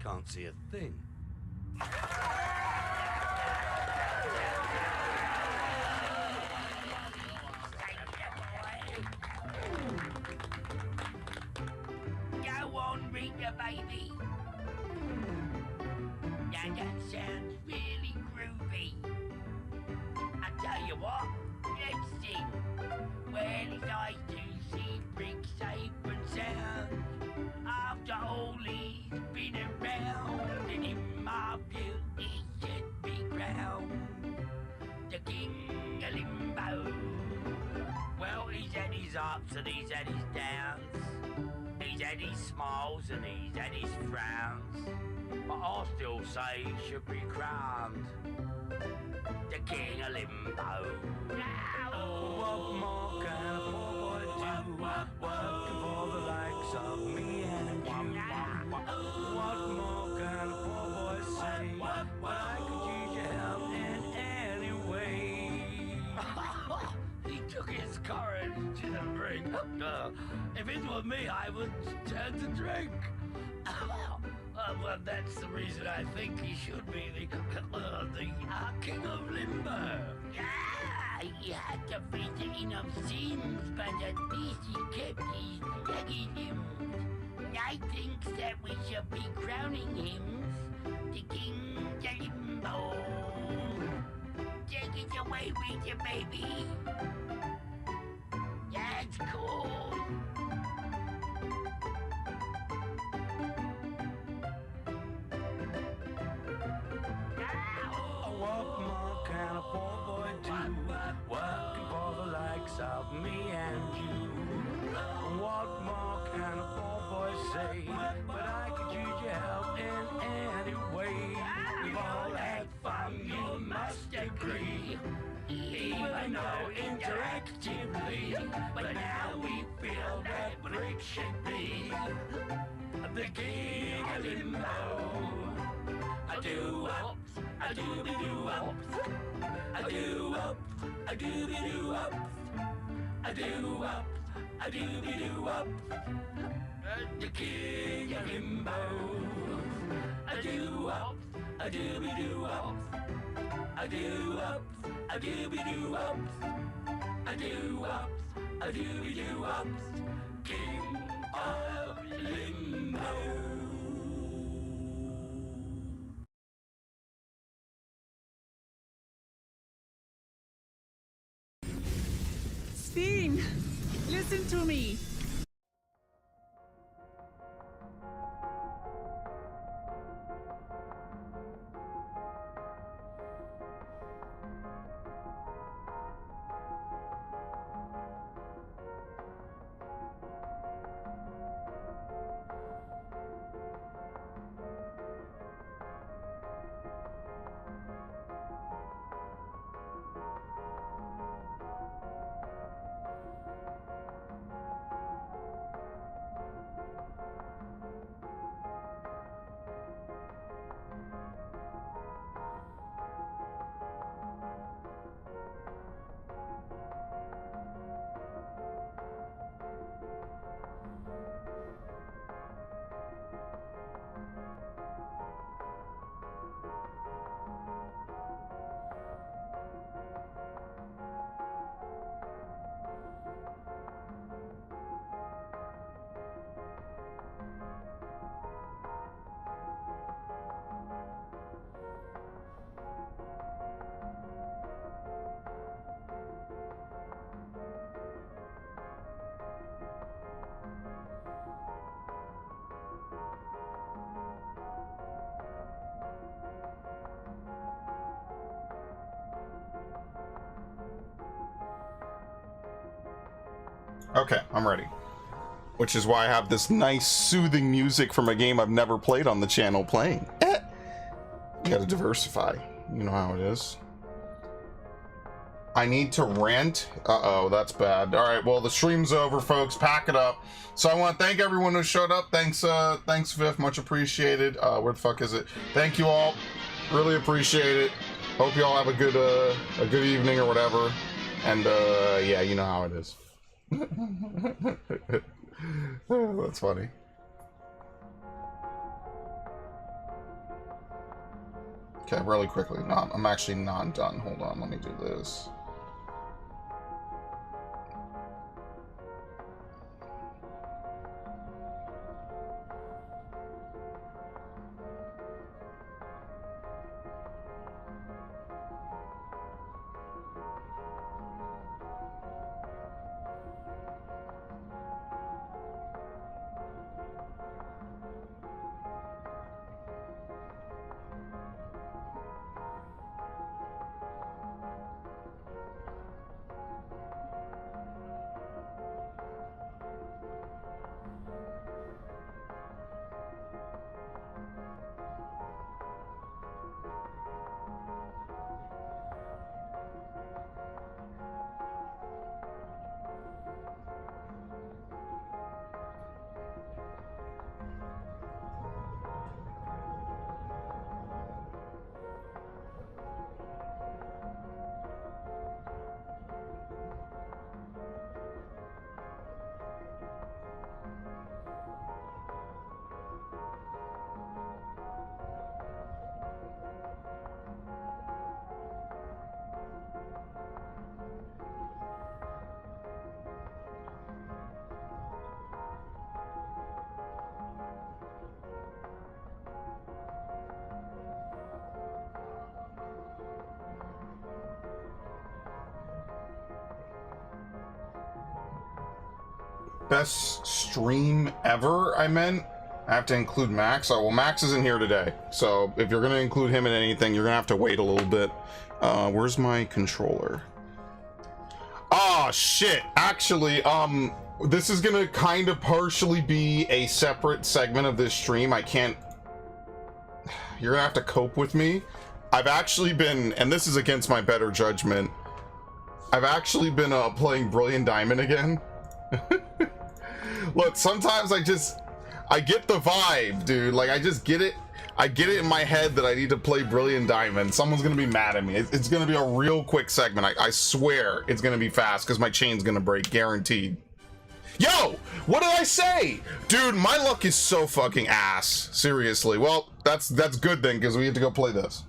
can't see a thing. Go on, Rita, baby. Now that sounds really groovy. I tell you what, let's sing. Well, it's nice to see Brick safe and sound. After all he's been around, and in my view he should be crowned the King of Limbo. Well, he's had his ups and he's had his downs. He's had his smiles and he's had his frowns. But I still say he should be crowned the King of Limbo. What more can a poor boy do? Working for the likes of me and you. What more can a poor boy say? But I could use your help in any way. He took his courage to the brink. If it were me, I would turn to drink. Well, that's the reason I think he should be the King of Limbo. Yeah, he had to visit enough sins, but at least he kept his leggy limbs. I think that we should be crowning him the King of Limbo. Take it away with you, baby. That's cool. What more can a poor boy do? Working for the likes of me and you. What more can a poor boy say? But I could use your help in any way. We've all had fun, you must agree. Even though interactively, but now we feel that Brick should be the King of Limbo. I do ups, I do be do ups, I do ups, I do be do ups, I do ups, I do be do ups, the King of Limbo. I do ups, I do be do ups, I do ups, I do be do ups, I do ups, I do be do ups, King of Limbo. Steen, listen to me. Okay, I'm ready. Which is why I have this nice soothing music from a game I've never played on the channel playing. You gotta diversify. You know how it is. I need to rent. Uh-oh, that's bad. All right, well, the stream's over, folks. Pack it up. So I want to thank everyone who showed up. Thanks, Viv. Much appreciated. Where the fuck is it? Thank you all. Really appreciate it. Hope you all have a good evening or whatever. And, yeah, you know how it is. That's funny. Okay, really quickly. No, I'm actually not done. Hold on, let me do this. Best stream ever, I meant? I have to include Max? Oh, well, Max isn't here today. So if you're going to include him in anything, you're going to have to wait a little bit. Where's my controller? Oh, shit. Actually, this is going to kind of partially be a separate segment of this stream. I can't... You're going to have to cope with me. I've actually been, and this is against my better judgment, I've actually been playing Brilliant Diamond again. Look, sometimes I get the vibe, dude. Like, I just get it. I get it in my head that I need to play Brilliant Diamond. Someone's gonna be mad at me. It's gonna be a real quick segment. I swear it's gonna be fast because my chain's gonna break, guaranteed. Yo, what did I say? Dude, my luck is so fucking ass. Seriously. Well, that's good then, because we have to go play this.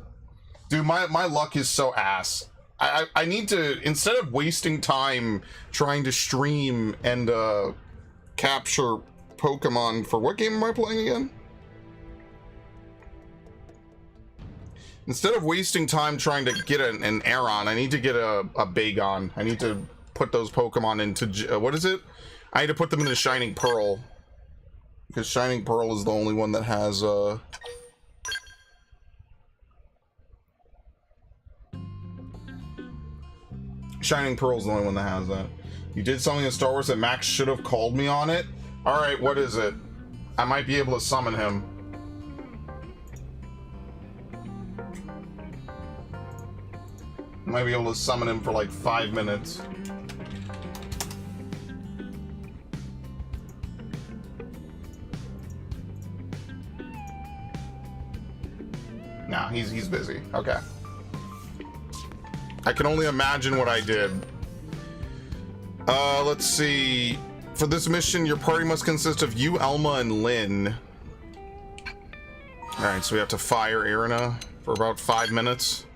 Dude, my luck is so ass. I need to, instead of wasting time trying to stream and capture Pokemon for what game am I playing again? Instead of wasting time trying to get an Aeron, I need to get a Bagon. I need to put those Pokemon into, what is it? I need to put them into Shining Pearl. Because Shining Pearl is the only one that has, Shining Pearl is the only one that has that. You did something in Star Wars that Max should have called me on it? Alright, what is it? I might be able to summon him. I might be able to summon him for like 5 minutes. Nah, he's busy. Okay. I can only imagine what I did. Let's see. For this mission, your party must consist of you, Elma, and Lynn. Alright, so we have to fire Irina for about 5 minutes.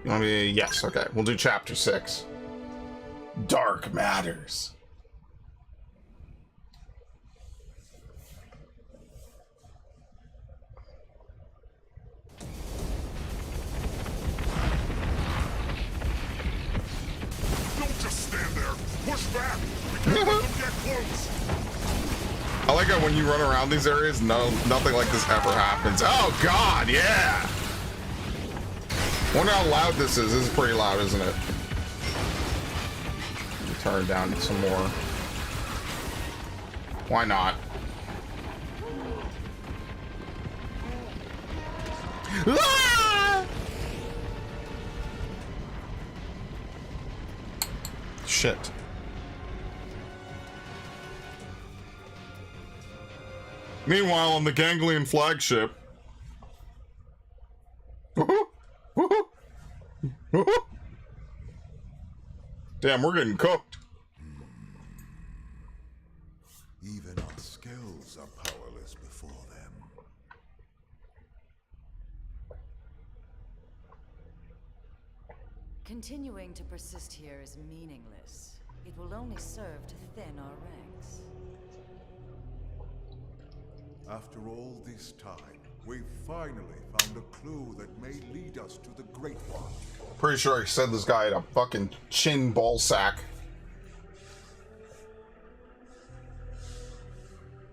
You want me to... Yes, okay. We'll do chapter 6. Dark Matters. Push back! We can't let them get close! I like how when you run around these areas, nothing like this ever happens. Oh god, yeah! Wonder how loud this is. This is pretty loud, isn't it? Turn it down some more. Why not? Ah! Shit. Meanwhile, on the Ganglion flagship. Damn, we're getting cooked. Even our skills are powerless Continuing to persist here is meaningless. It will only serve to thin our ranks. After all this time, we've finally found a clue that may lead us to the Great One. Pretty sure I said this guy had a fucking chin ball sack.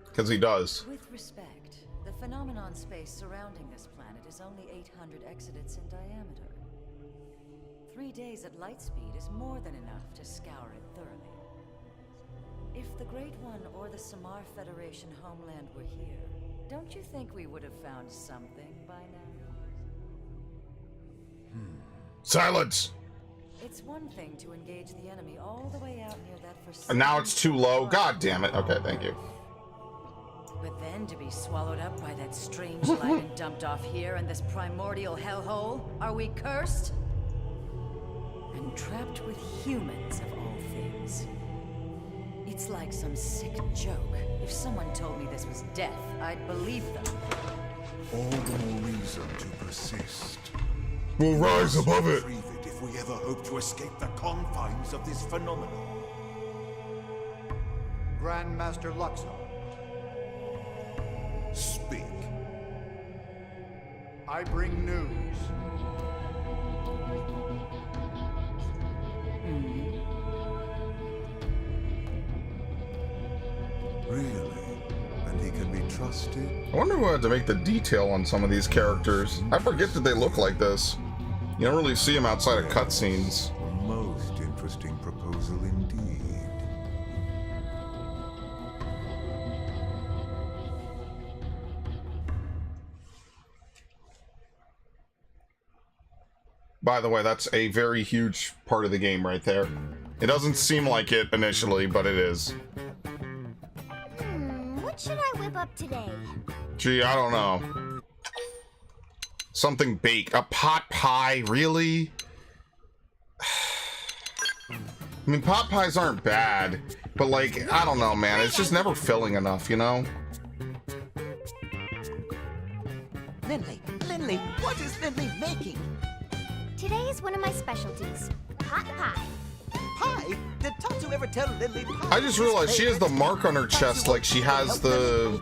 Because he does. With respect, the phenomenon space surrounding this planet is only 800 exodents in diameter. 3 days at light speed is more than enough to scour it thoroughly. If the Great One or the Samar Federation homeland were here, don't you think we would have found something by now? Silence! It's one thing to engage the enemy all the way out near that for. And now it's too low. God damn it. Okay, thank you. But then to be swallowed up by that strange light and dumped off here in this primordial hellhole? Are we cursed? And trapped with humans of all things. It's like some sick joke. If someone told me this was death, I'd believe them. All the more reason to persist. We'll rise above it. Retrieve it if we ever hope to escape the confines of this phenomenon. Grandmaster Luxor. Speak. I bring news. Really? And he can be trusted? I wonder who had to make the detail on some of these characters. I forget that they look like this. You don't really see them outside of cutscenes. A most interesting proposal indeed. By the way, that's a very huge part of the game right there. It doesn't seem like it initially, but it is. What should I whip up today? Gee, I don't know. Something baked. A pot pie, really? I mean, pot pies aren't bad, but like, I don't know, man. It's just never filling enough, you know? Lindley, what is Lindley making? Today is one of my specialties, pot pie. Pie? Did Tatsu ever tell Lindley pie? I just realized she has the mark on her chest like she has the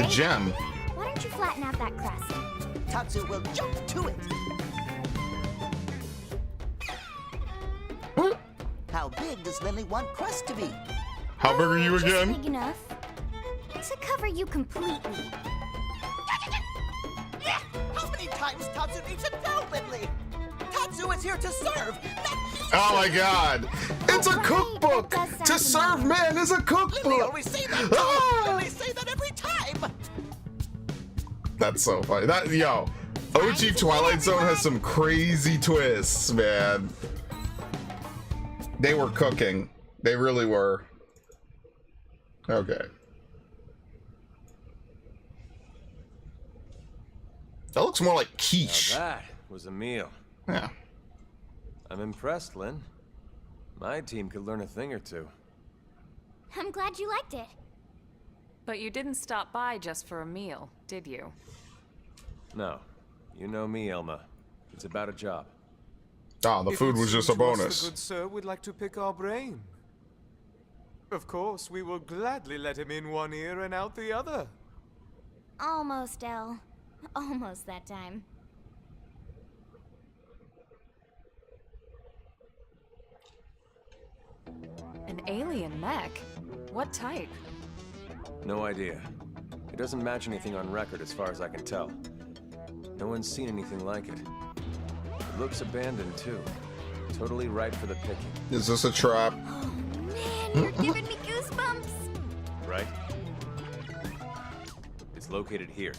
gem. Why don't you flatten out that crust? Tatsu will jump to it. How big does Lindley want crust to be? How big are you Just again? big enough to cover you completely. How many times Tatsu needs to tell Lindley? Tatsu is here to serve, not Oh my god. It's a Right, cookbook! that does To sound serve man is a Lindley cookbook! always say that. Ah! Lindley say that every time. That's so funny. That, yo, OG Twilight Zone has some crazy twists, man. They were cooking. They really were. Okay. That looks more like quiche. Now that was a meal. Yeah. I'm impressed, Lynn. My team could learn a thing or two. I'm glad you liked it. But you didn't stop by just for a meal, did you? No. You know me, Elma. It's about a job. Ah, the food was just a bonus. The good sir would like to pick our brain. Of course, we will gladly let him in one ear and out the other. Almost, Elle. Almost that time. An alien mech? What type? No idea. It doesn't match anything on record as far as I can tell. No one's seen anything like it. It looks abandoned, too. Totally ripe for the picking. Is this a trap? Oh man, you're giving me goosebumps. Right? It's located here.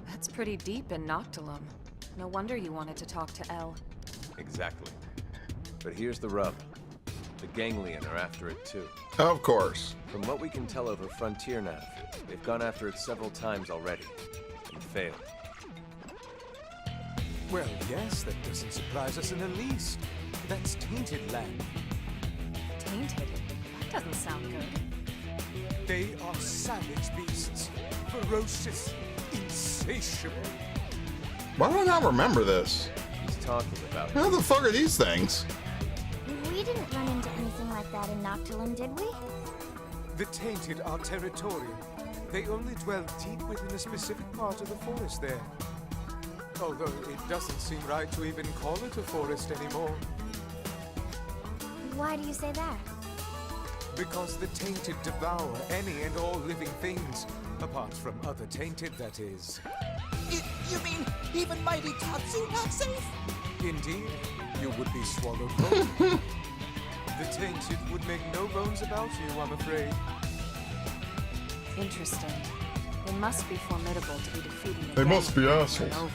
That's pretty deep in Noctilum. No wonder you wanted to talk to Elle. Exactly. But here's the rub. The Ganglion are after it, too. Of course. From what we can tell over Frontier Nav, they've gone after it several times already, and failed. Well, yes, that doesn't surprise us in the least. That's tainted land. Tainted? That doesn't sound good. They are savage beasts. Ferocious, insatiable. Why do I not remember this? These talking about. How the fuck are these things? We didn't run into anything like that in Noctilum, did we? The Tainted are territorial. They only dwell deep within a specific part of the forest there. Although it doesn't seem right to even call it a forest anymore. Why do you say that? Because the Tainted devour any and all living things. Apart from other Tainted, that is. You mean even mighty Tatsu not safe? Indeed, you would be swallowed whole. The Tainted would make no bones about you, I'm afraid. Interesting. They must be formidable to be defeating They again must be over and assholes. over.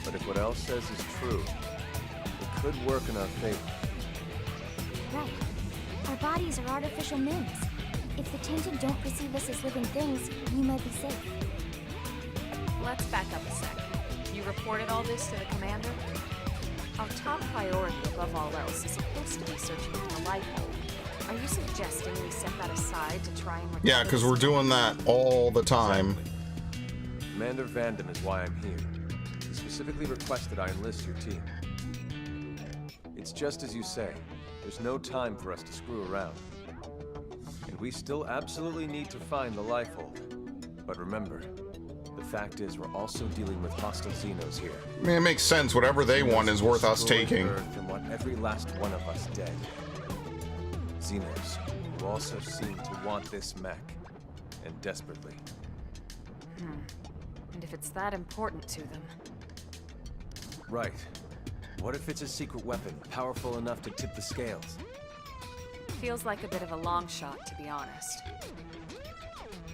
But if what Elle says is true, it could work in our favor. Right. Our bodies are artificial moons. If the Tainted don't perceive us as living things, we might be safe. Let's back up a sec. You reported all this to the commander? Our top priority above all else is supposed to be searching for the life hole. Are you suggesting we set that aside to try and... Yeah, because we're doing that all the time. Exactly. Commander Vandam is why I'm here. He specifically requested I enlist your team. It's just as you say. There's no time for us to screw around. And we still absolutely need to find the life hold. But remember, the fact is we're also dealing with hostile Xenos here. I mean, it makes sense. Whatever they want is worth us taking. Earth and want every last one of us dead. Xenos, who also seem to want this mech, and desperately. And if it's that important to them? Right. What if it's a secret weapon, powerful enough to tip the scales? Feels like a bit of a long shot, to be honest.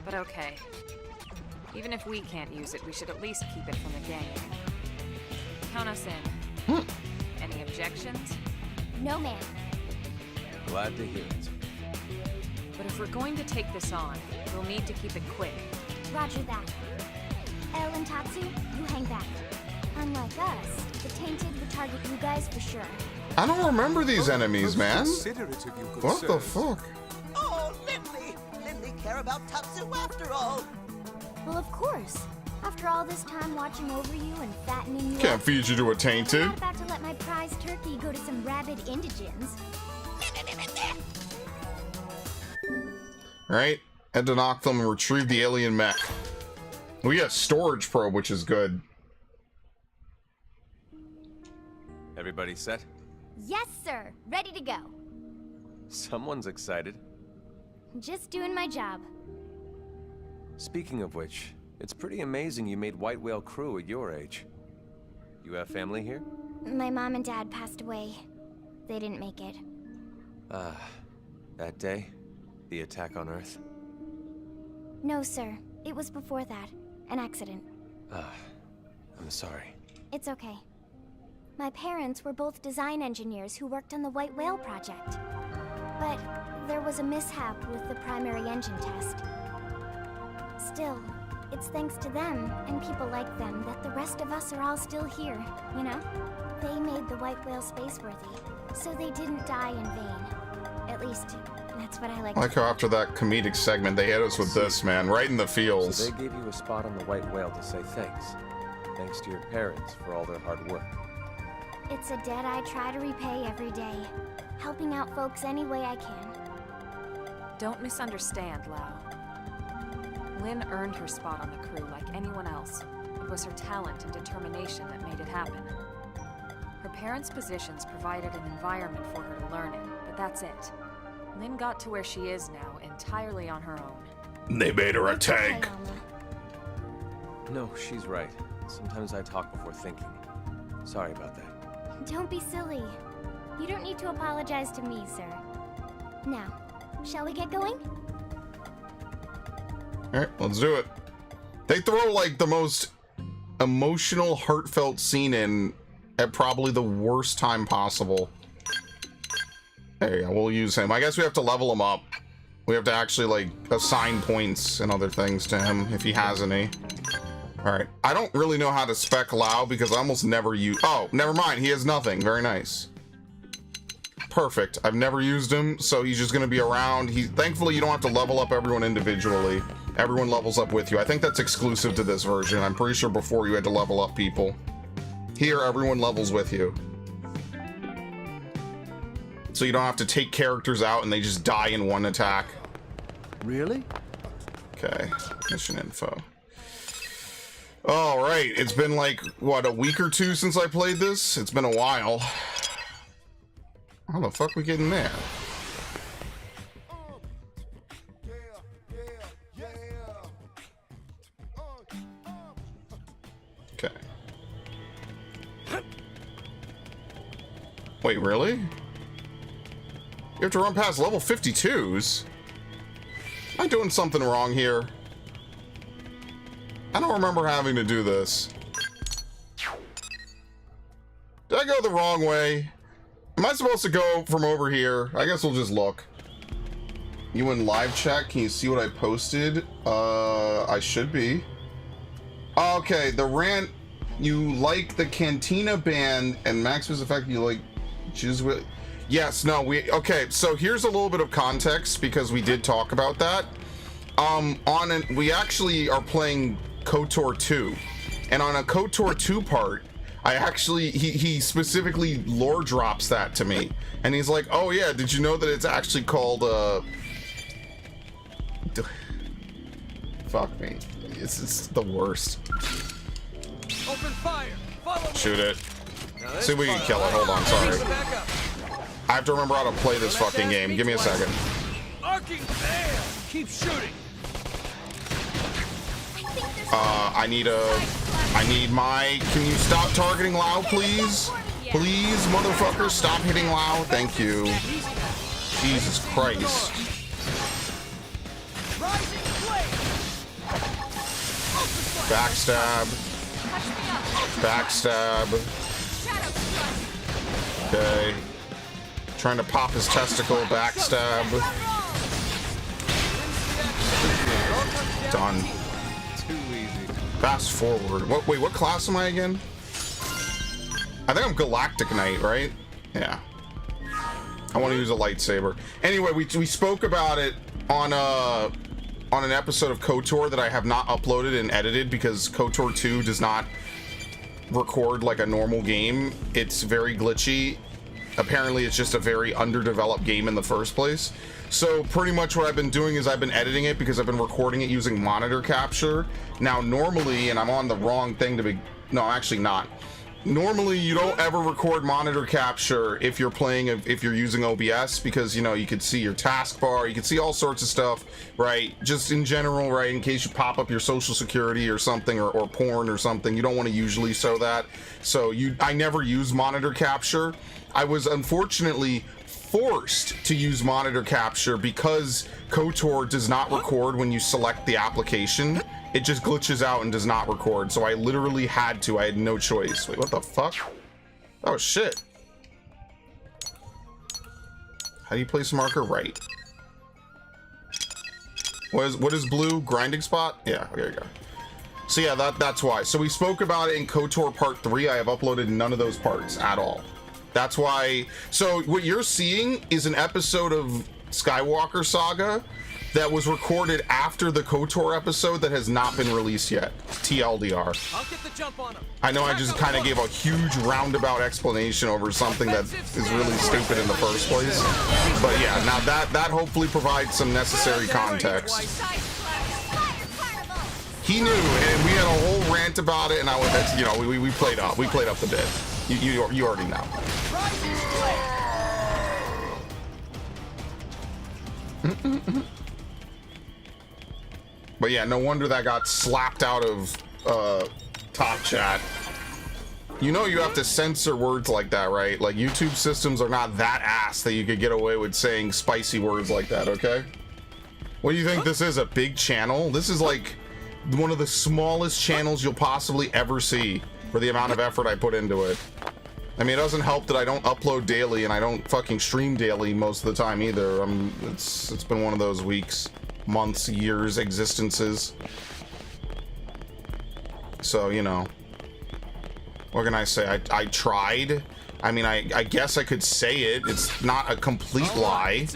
But okay. Even if we can't use it, we should at least keep it from the gang. Count us in. Any objections? No, ma'am. Glad to hear it. But if we're going to take this on, we'll need to keep it quick. Roger that. Elle and Tatsu, you hang back. Unlike us, the Tainted would target you guys for sure. I don't remember these enemies, man. Considerate of you, good What the sirs. fuck? Oh, Lindley! Lindley care about Tatsu after all! Well, of course. After all this time watching over you and fattening you Can't up, feed you to a Tainted. I'm not about to let my prize turkey go to some rabid indigents. Alright, head to Noctilum and retrieve the alien mech. We got a storage probe, which is good. Everybody set? Yes, sir. Ready to go. Someone's excited. Just doing my job. Speaking of which, it's pretty amazing you made White Whale crew at your age. You have family here? My mom and dad passed away. They didn't make it. That day? The attack on Earth? No, sir. It was before that. An accident. I'm sorry. It's okay. My parents were both design engineers who worked on the White Whale project. But there was a mishap with the primary engine test. Still, it's thanks to them and people like them that the rest of us are all still here, you know? They made the White Whale spaceworthy, so they didn't die in vain. At least, that's what I like. I like how after that comedic segment, they hit us with this, man, right in the feels. So they gave you a spot on the White Whale to say thanks. Thanks to your parents for all their hard work. It's a debt I try to repay every day, helping out folks any way I can. Don't misunderstand, Lau. Lynn earned her spot on the crew like anyone else. It was her talent and determination that made it happen. Her parents' positions provided an environment for her to learn in, but that's it. Lynn got to where she is now entirely on her own. They made her a tank. Okay, Alma. No, she's right. Sometimes I talk before thinking. Sorry about that. Don't be silly. You don't need to apologize to me, sir. Now, shall we get going? Alright, let's do it. They throw like the most emotional, heartfelt scene in at probably the worst time possible. There you go, we'll use him. I guess we have to level him up. We have to actually like assign points and other things to him if he has any. Alright, I don't really know how to spec Lau because I almost never use... Oh, never mind, he has nothing. Very nice. Perfect. I've never used him, so he's just going to be around. Thankfully, you don't have to level up everyone individually. Everyone levels up with you. I think that's exclusive to this version. I'm pretty sure before you had to level up people. Here, everyone levels with you. So you don't have to take characters out and they just die in one attack. Really? Okay, mission info. All right, it's been like, what, a week or two since I played this? It's been a while. How the fuck we get in there? Okay. Wait, really? You have to run past level 52s? Am I doing something wrong here? I don't remember having to do this. Did I go the wrong way? Am I supposed to go from over here? I guess we'll just look. You in live chat? Can you see what I posted? I should be. Okay, the rant. You like the Cantina band and Maximus Effect. You like Jesuit. Yes, no, okay, so here's a little bit of context because we did talk about that. We actually are playing KOTOR 2, and on a KOTOR 2 part, he specifically lore drops that to me, and he's like, oh yeah, did you know that it's actually called, fuck me, it's the worst. Open fire. Follow me. Shoot it. See if we can kill it, hold on, sorry. I have to remember how to play this fucking game, give me a second. Arcing there. Keep shooting. Can you stop targeting Lao, please? Please, motherfucker, stop hitting Lao. Thank you. Jesus Christ. Backstab. Backstab. Okay. Trying to pop his testicle. Backstab. Done. Fast forward. Wait, what class am I again? I think I'm Galactic Knight, right? Yeah. I want to use a lightsaber. Anyway, we spoke about it on an episode of KOTOR that I have not uploaded and edited because KOTOR 2 does not record like a normal game. It's very glitchy. Apparently, it's just a very underdeveloped game in the first place. So pretty much what I've been doing is I've been editing it because I've been recording it using monitor capture. Now normally, and I'm on the wrong thing to be, no, actually not. Normally you don't ever record monitor capture if you're if you're using OBS because, you know, you could see your taskbar, you can see all sorts of stuff, right? Just in general, right? In case you pop up your social security or something or porn or something, you don't want to usually show that. So I never use monitor capture. I was unfortunately forced to use monitor capture because KOTOR does not record when you select the application. It just glitches out and does not record. So I literally had to. I had no choice. Wait, what the fuck? Oh shit. How do you place a marker? Right. What is blue? Grinding spot? Yeah, there you go. So yeah, that's why. So we spoke about it in KOTOR Part 3. I have uploaded none of those parts at all. That's why. So what you're seeing is an episode of Skywalker Saga that was recorded after the KOTOR episode that has not been released yet. TLDR. I'll get the jump on him. I know I just kind of gave a huge roundabout explanation over something that is really stupid in the first place. But yeah, now that hopefully provides some necessary context. He knew, and we had a whole rant about it, and I was, you know, we played up the bit. You already know. But yeah, no wonder that got slapped out of top chat. You know you have to censor words like that, right? Like YouTube systems are not that ass that you could get away with saying spicy words like that, okay? What do you think this is, a big channel? This is like one of the smallest channels you'll possibly ever see for the amount of effort I put into it. I mean, it doesn't help that I don't upload daily and I don't fucking stream daily most of the time either. It's been one of those weeks, months, years, existences. So, you know, what can I say? I tried. I mean, I guess I could say it. It's not a complete lie.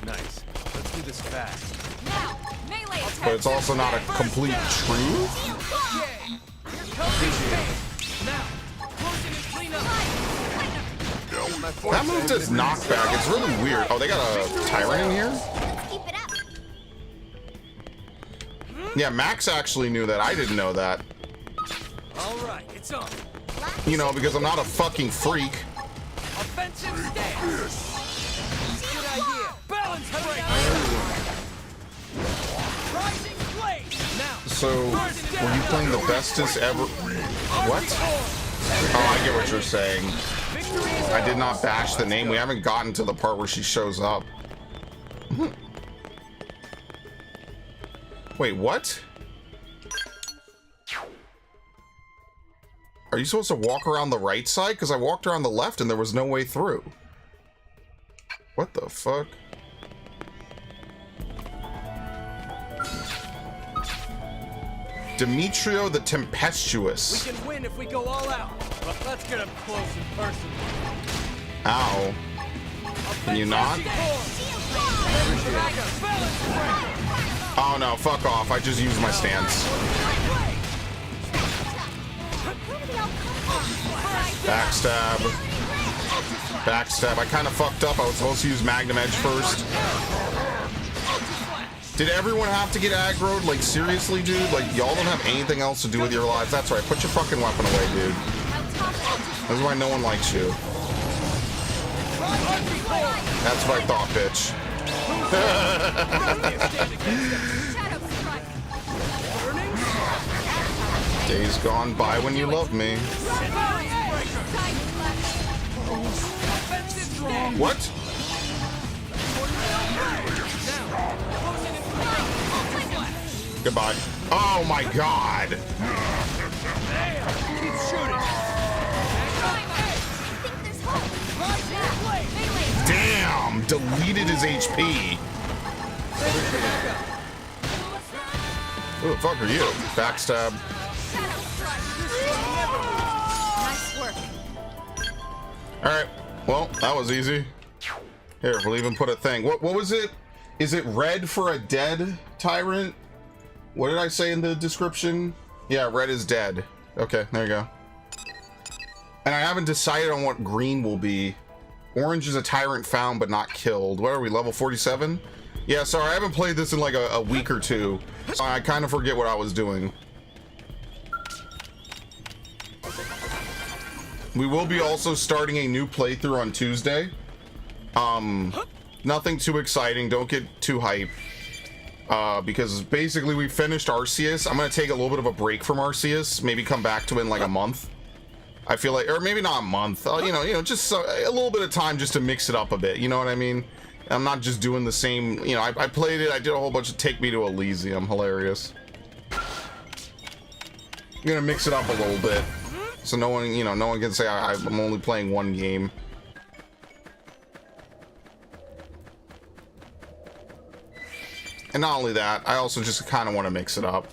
Nice. Let's do this fast. Now, melee attack. But it's also not a complete truth. Here comes the now. Close That move does knockback. It's really weird. Oh, they got a Tyrant in here? Let's keep it up. Yeah, Max actually knew that. I didn't know that. All right, it's on. You know, because I'm not a fucking freak. Offensive stance. Good idea. Balance break. Rising blade. Now. So, were you playing the bestest ever? What? Oh, I get what you're saying. I did not bash the name. We haven't gotten to the part where she shows up. Wait, what? Are you supposed to walk around the right side? Because I walked around the left and there was no way through. What the fuck? Demetrio the Tempestuous. We can win if we go all out. But let's get up close and personal. Ow. Can you not? Oh no, fuck off. I just used my stance. Backstab. Backstab. I kind of fucked up. I was supposed to use Magnum Edge first. Did everyone have to get aggroed? Like, seriously, dude? Like, y'all don't have anything else to do with your lives? That's right. Put your fucking weapon away, dude. That's why no one likes you. That's what I thought, bitch. Days gone by when you loved me. What? Goodbye. Oh my god! Keep shooting. Damn! Deleted his HP. Who the fuck are you? Backstab. Nice work. Alright. Well, that was easy. Here, we'll even put a thing. What was it? Is it red for a dead tyrant? What did I say in the description? Yeah, red is dead. Okay, there you go. And I haven't decided on what green will be. Orange is a tyrant found but not killed. What are we, level 47? Yeah, sorry, I haven't played this in like a week or two. So I kind of forget what I was doing. We will be also starting a new playthrough on Tuesday. Nothing too exciting, don't get too hype. Because basically we finished Arceus. I'm gonna take a little bit of a break from Arceus, maybe come back to it in like a month. I feel like, or maybe not a month, you know, just a little bit of time just to mix it up a bit, you know what I mean? I'm not just doing the same, you know, I played it, I did a whole bunch of Take Me to Elysium, hilarious. I'm gonna mix it up a little bit, so no one, you know, no one can say I'm only playing one game. And not only that, I also just kind of want to mix it up.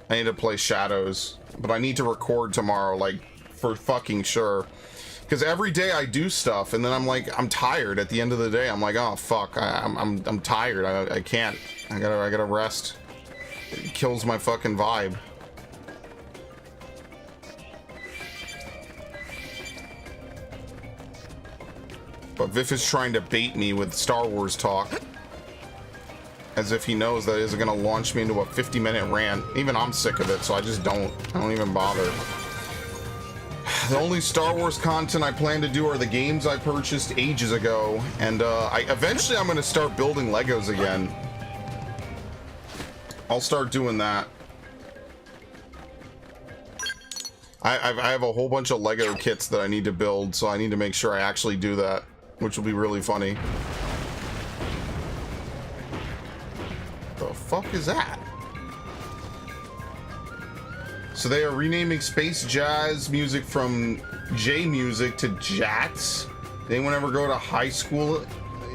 I need to play Shadows, but I need to record tomorrow, like, for fucking sure. Because every day I do stuff, and then I'm like, I'm tired at the end of the day. I'm like, oh fuck, I'm tired. I can't. I gotta rest. It kills my fucking vibe. But Viff is trying to bait me with Star Wars talk. As if he knows that isn't gonna launch me into a 50-minute rant. Even I'm sick of it, so I don't even bother. The only Star Wars content I plan to do are the games I purchased ages ago, and eventually I'm gonna start building Legos again. I'll start doing that. I have a whole bunch of Lego kits that I need to build, so I need to make sure I actually do that, which will be really funny. The fuck is that? So they are renaming Space Jazz music from J Music to Jats. Did anyone ever go to high school?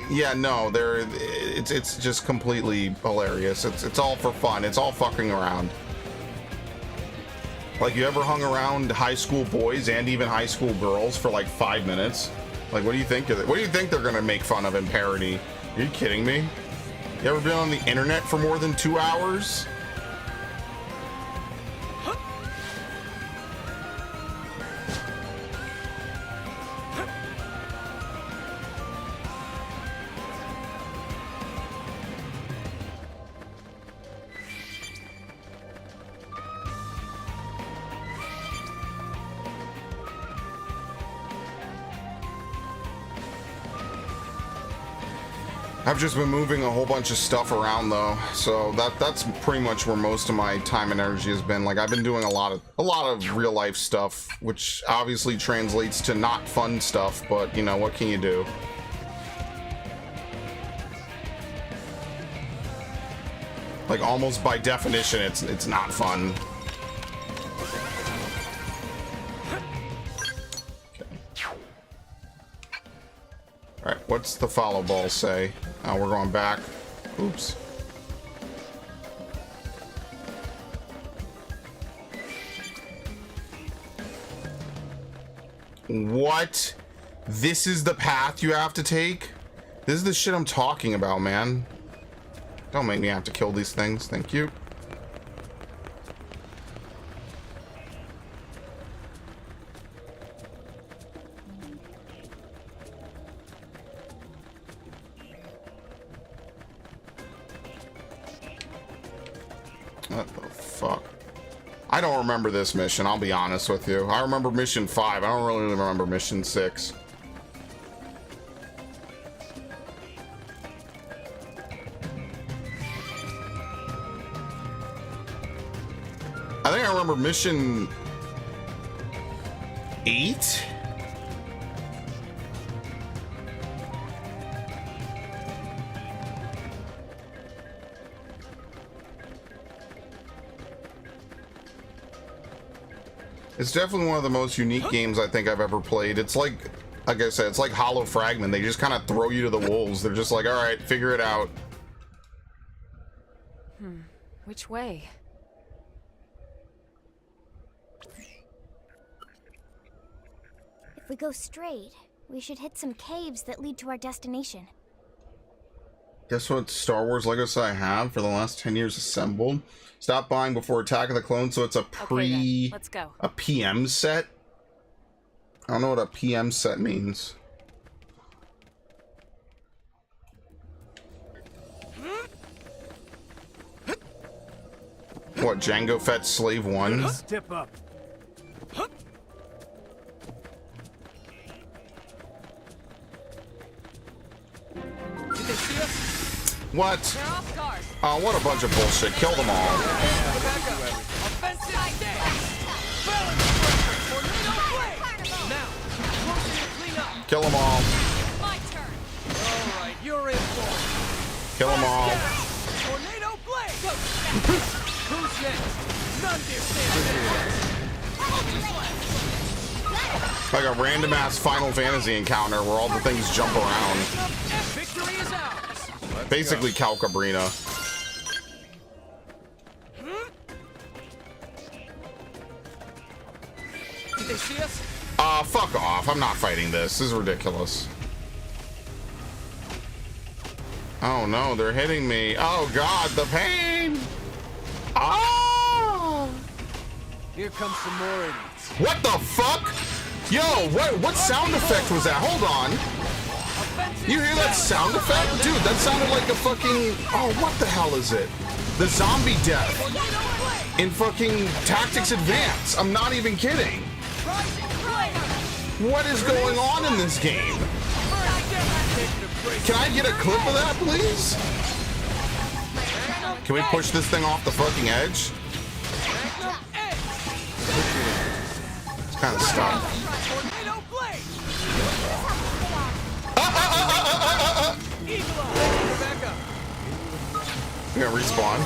Yeah, no, it's just completely hilarious. It's all for fun. It's all fucking around. Like, you ever hung around high school boys and even high school girls for like 5 minutes? Like, what do you think of it? What do you think they're gonna make fun of in parody? Are you kidding me? You ever been on the internet for more than 2 hours? I've just been moving a whole bunch of stuff around though, so that's pretty much where most of my time and energy has been. Like I've been doing a lot of real life stuff, which obviously translates to not fun stuff, but you know, what can you do? Like almost by definition, it's not fun. All right, what's the follow ball say? Oh, we're going back. Oops. What? This is the path you have to take? This is the shit I'm talking about, man. Don't make me have to kill these things. Thank you. What the fuck? I don't remember this mission, I'll be honest with you. I remember mission 5. I don't really remember mission 6. I think I remember mission 8? It's definitely one of the most unique games I think I've ever played. It's like I said, it's like Hollow Fragment. They just kind of throw you to the wolves. They're just like, all right, figure it out. Which way? If we go straight, we should hit some caves that lead to our destination. Guess what Star Wars Lego set I have for the last 10 years assembled? Stop buying before Attack of the Clones, so it's a Let's go. a PM set? I don't know what a PM set means. What, Jango Fett Slave 1? Step up. Did they see us? What? Oh, what a bunch of bullshit. Kill them all. Kill them all. My turn. All right, you're in for. Kill them all. Tornado blade. Who's next? None Like a random ass Final Fantasy encounter where all the things jump around. Victory is ours. Basically Calcabrina. Did they see us? Fuck off. I'm not fighting this. This is ridiculous. Oh no, they're hitting me. Oh god, the pain! Oh! Here comes some more idiots. What the fuck? Yo, what sound effect was that? Hold on. You hear that sound effect? Dude, that sounded like a fucking... Oh, what the hell is it? The zombie death in fucking Tactics Advance. I'm not even kidding. What is going on in this game? Can I get a clip of that, please? Can we push this thing off the fucking edge? It's kind of stuck. We're gonna respawn.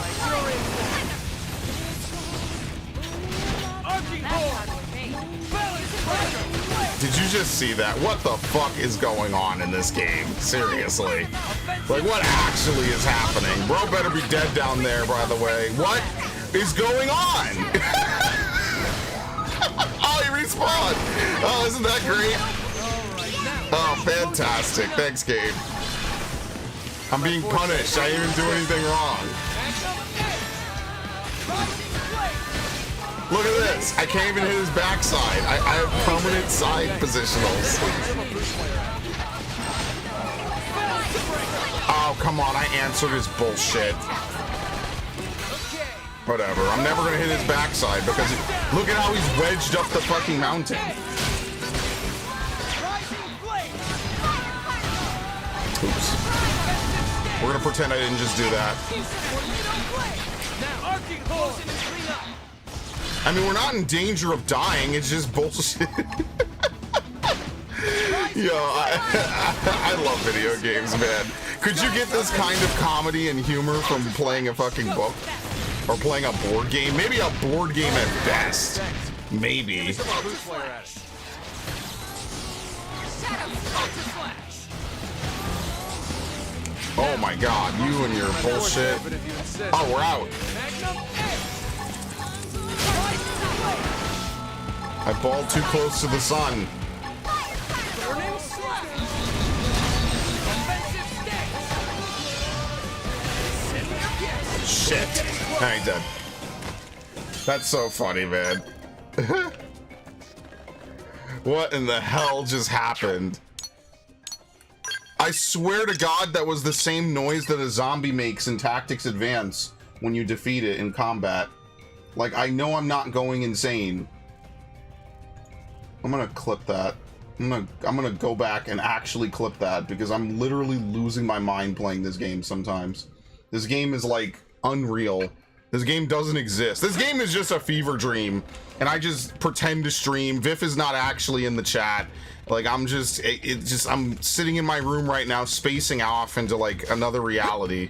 Did you just see that? What the fuck is going on in this game? Seriously. Like, what actually is happening? Bro better be dead down there, by the way. What is going on? Oh, he respawned. Oh, isn't that great? Oh, fantastic. Thanks, Gabe. I'm being punished. I didn't even do anything wrong. Look at this. I can't even hit his backside. I have permanent side positionals. Oh, come on. I answered his bullshit. Whatever. I'm never going to hit his backside because look at how he's wedged up the fucking mountain. Oops. We're gonna pretend I didn't just do that. I mean, we're not in danger of dying. It's just bullshit. Yo, I love video games, man. Could you get this kind of comedy and humor from playing a fucking book? Or playing a board game? Maybe a board game at best. Maybe. Oh my god, you and your bullshit. Oh, we're out. I balled too close to the sun. Shit. I ain't dead. That's so funny, man. What in the hell just happened? I swear to God that was the same noise that a zombie makes in Tactics Advance when you defeat it in combat. Like, I know I'm not going insane. I'm gonna clip that. I'm gonna go back and actually clip that because I'm literally losing my mind playing this game sometimes. This game is like unreal. This game doesn't exist. This game is just a fever dream, and I just pretend to stream. Viff is not actually in the chat. Like, I'm just, I'm sitting in my room right now, spacing off into like another reality.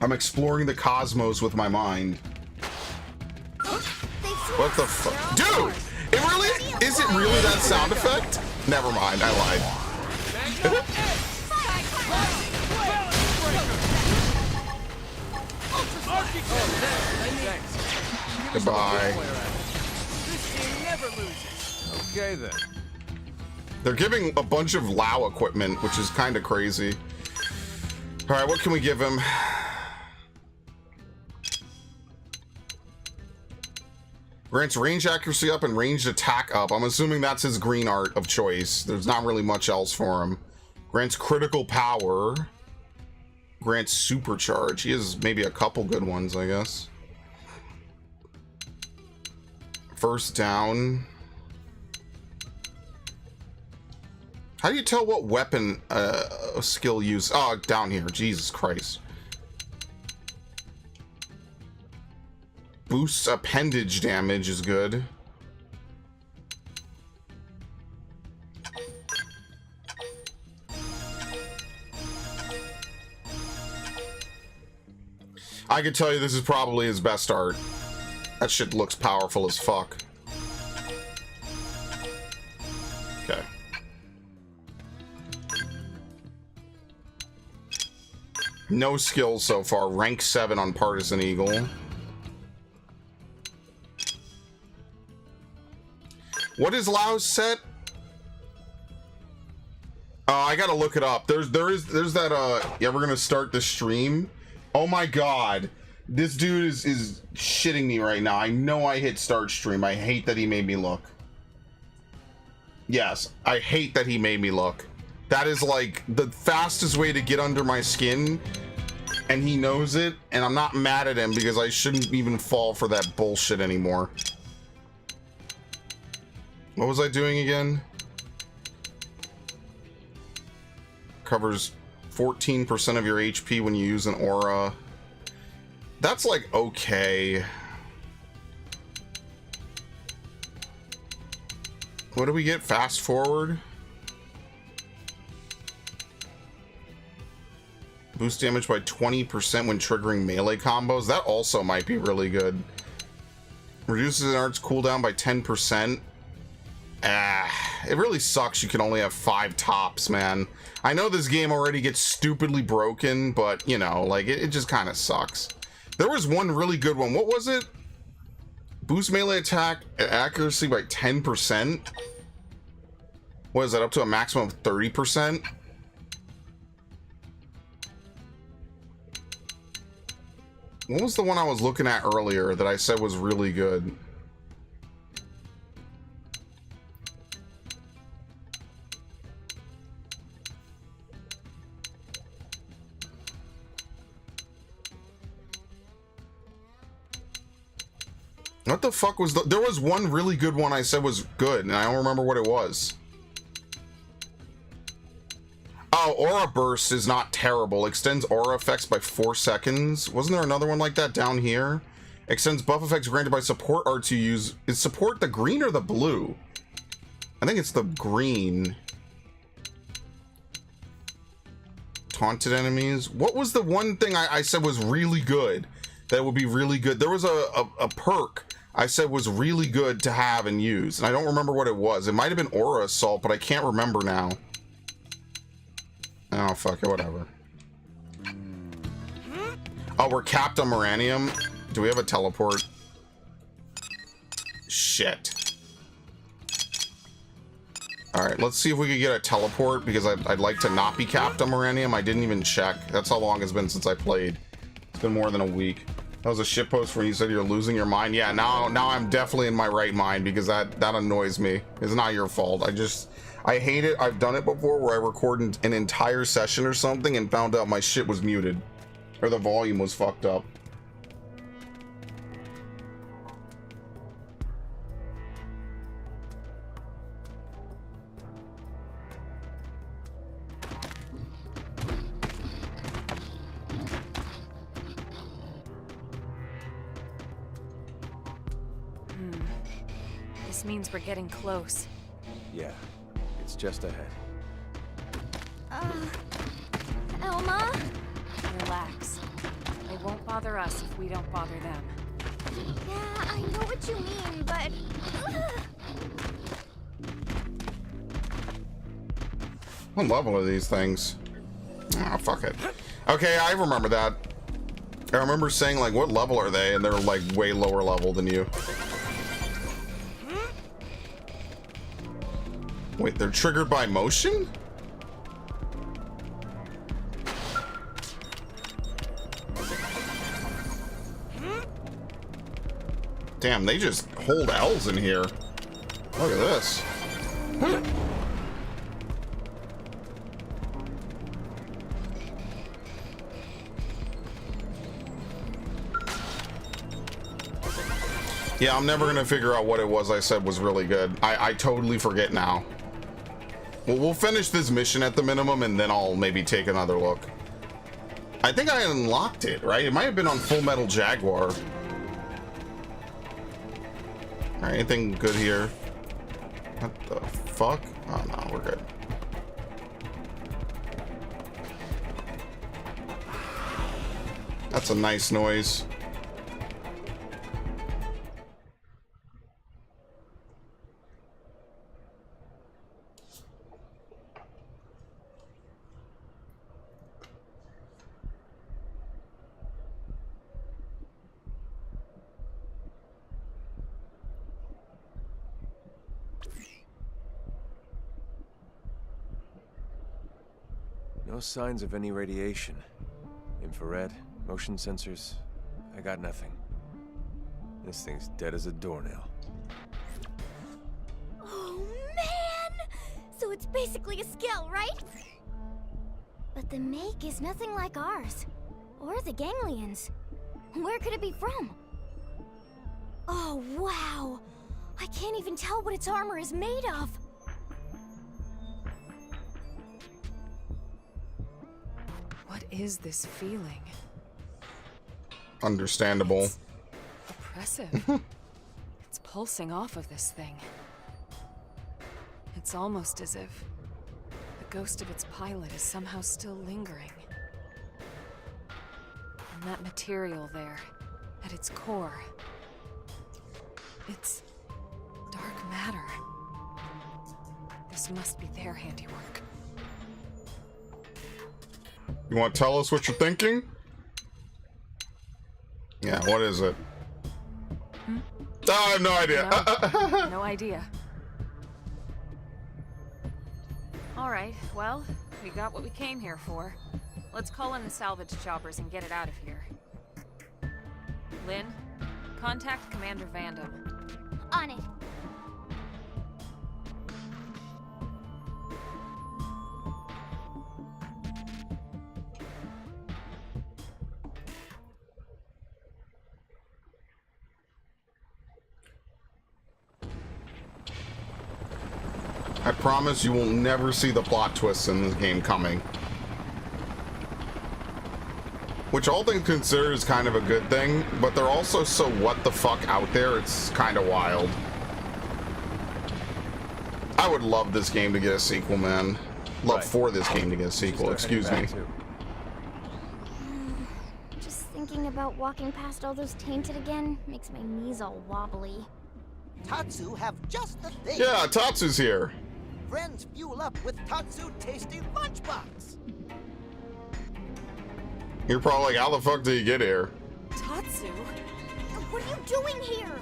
I'm exploring the cosmos with my mind. What the fuck? Dude! Is it really that sound effect? Never mind, I lied. Goodbye. Okay then. They're giving a bunch of Lao equipment, which is kind of crazy. All right, what can we give him? Grants range accuracy up and ranged attack up. I'm assuming that's his green art of choice. There's not really much else for him. Grants critical power. Grants supercharge. He has maybe a couple good ones, I guess. First down. How do you tell what weapon skill use? Oh, down here. Jesus Christ. Boosts appendage damage is good. I could tell you this is probably his best art. That shit looks powerful as fuck. Okay. No skills so far. Rank 7 on Partisan Eagle. What is Lao's set? I gotta look it up. There's that yeah, we're gonna start the stream. Oh my god. This dude is shitting me right now. I know I hit start stream. I hate that he made me look. Yes, I hate that he made me look. That is like the fastest way to get under my skin, and he knows it, and I'm not mad at him because I shouldn't even fall for that bullshit anymore. What was I doing again? Covers 14% of your HP when you use an aura. That's like okay. What do we get? Fast forward? Boost damage by 20% when triggering melee combos. That also might be really good. Reduces an art's cooldown by 10%. It really sucks you can only have 5 tops, man. I know this game already gets stupidly broken, but, you know, like, it just kind of sucks. There was one really good one. What was it? Boost melee attack accuracy by 10%? What is that, up to a maximum of 30%? What was the one I was looking at earlier that I said was really good? What the fuck was there was one really good one I said was good, and I don't remember what it was. Oh, Aura Burst is not terrible. Extends aura effects by 4 seconds. Wasn't there another one like that down here? Extends buff effects granted by support arts you use. Is support the green or the blue? I think it's the green. Taunted enemies. What was the one thing I said was really good? That would be really good. There was a perk I said was really good to have and use. And I don't remember what it was. It might have been Aura Assault, but I can't remember now. Oh, fuck it, whatever. Oh, we're capped on Moranium. Do we have a teleport? Shit. Alright, let's see if we can get a teleport, because I'd like to not be capped on Moranium. I didn't even check. That's how long it's been since I played. It's been more than a week. That was a shitpost where you said you're losing your mind. Yeah, now I'm definitely in my right mind, because that annoys me. It's not your fault. I hate it. I've done it before where I recorded an entire session or something and found out my shit was muted. Or the volume was fucked up. This means we're getting close. Yeah, it's just ahead. Elma? Relax. They won't bother us if we don't bother them. Yeah, I know what you mean, but... What level are these things? Ah, fuck it. Okay, I remember that. I remember saying, like, what level are they? And they're, like, way lower level than you. Wait, they're triggered by motion? Damn, they just hold L's in here. Look at this. Yeah, I'm never gonna figure out what it was I said was really good. I totally forget now. Well, we'll finish this mission at the minimum, and then I'll maybe take another look. I think I unlocked it, right? It might have been on Full Metal Jaguar. Alright, anything good here? What the fuck? Oh, no, we're good. That's a nice noise. No signs of any radiation. Infrared, motion sensors, I got nothing. This thing's dead as a doornail. Oh, man! So it's basically a skill, right? But the make is nothing like ours. Or the ganglions. Where could it be from? Oh, wow! I can't even tell what its armor is made of. What is this feeling? Understandable. It's oppressive. It's pulsing off of this thing. It's almost as if the ghost of its pilot is somehow still lingering. And that material there, at its core, it's dark matter. This must be their handiwork. You want to tell us what you're thinking? Yeah, what is it? Oh, I have no idea. No, no idea. Alright, well, we got what we came here for. Let's call in the salvage choppers and get it out of here. Lynn, contact Commander Vandam. On it. I promise you will never see the plot twists in this game coming. Which all things considered is kind of a good thing, but they're also so what the fuck out there, it's kind of wild. I would love this game to get a sequel, man. Love for this game to get a sequel, excuse me. Just thinking about walking past all those tainted again makes my knees all wobbly. Tatsu have just the thing. Yeah, Tatsu's here. Friends fuel up with Tatsu tasty lunchbox. You're probably like, how the fuck did you get here? Tatsu? What are you doing here?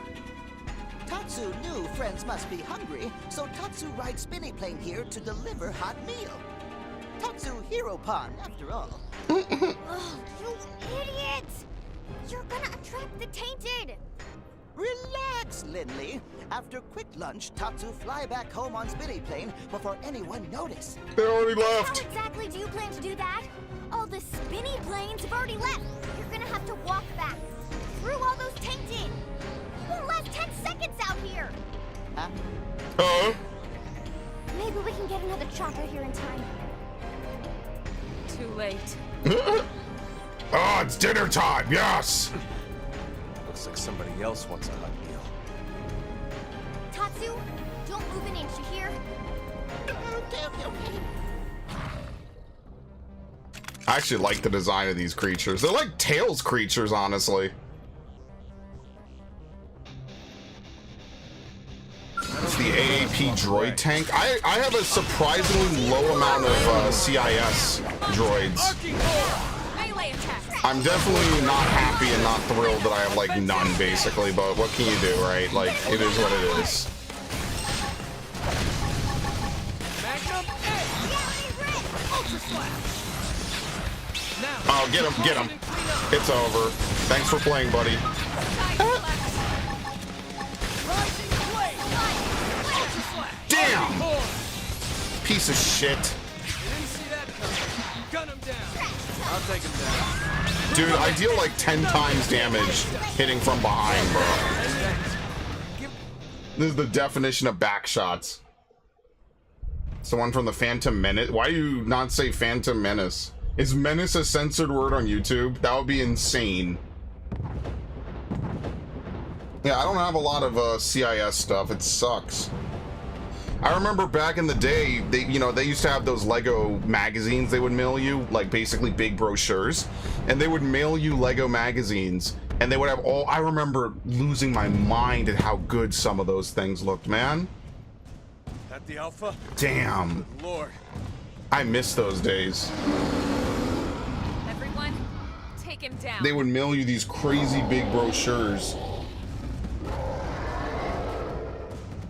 Tatsu knew friends must be hungry, so Tatsu rides spinny plane here to deliver hot meal. Tatsu hero pun, after all. Oh, you idiot! You're gonna attract the tainted! Relax, Lindley. After quick lunch, Tatsu fly back home on spinny plane before anyone notice. They already left. How exactly do you plan to do that? All the spinny planes have already left. You're gonna have to walk back through all those tainted. You won't last 10 seconds out here. Huh? Maybe we can get another chopper here in time. Too late. Oh, it's dinner time, yes! Looks like somebody else wants a hot meal. Tatsu, don't move an inch, you hear? Okay. I actually like the design of these creatures. They're like Tails creatures, honestly. It's the AAP droid tank. I have a surprisingly low amount of CIS droids. Melee attack. I'm definitely not happy and not thrilled that I have like none, basically, but what can you do, right? Like, it is what it is. Oh, get him, get him. It's over. Thanks for playing, buddy. Damn! Piece of shit. I'll take him down. Dude, I deal like 10 times damage hitting from behind, bro. This is the definition of back shots. It's the one from the Phantom Menace. Why do you not say Phantom Menace? Is menace a censored word on YouTube? That would be insane. Yeah, I don't have a lot of CIS stuff. It sucks. I remember back in the day, they used to have those Lego magazines they would mail you, like basically big brochures, and they would mail you Lego magazines, and they would have all. I remember losing my mind at how good some of those things looked, man. That the Alpha? Damn. Good Lord. I miss those days. Everyone, take him down. They would mail you these crazy big brochures.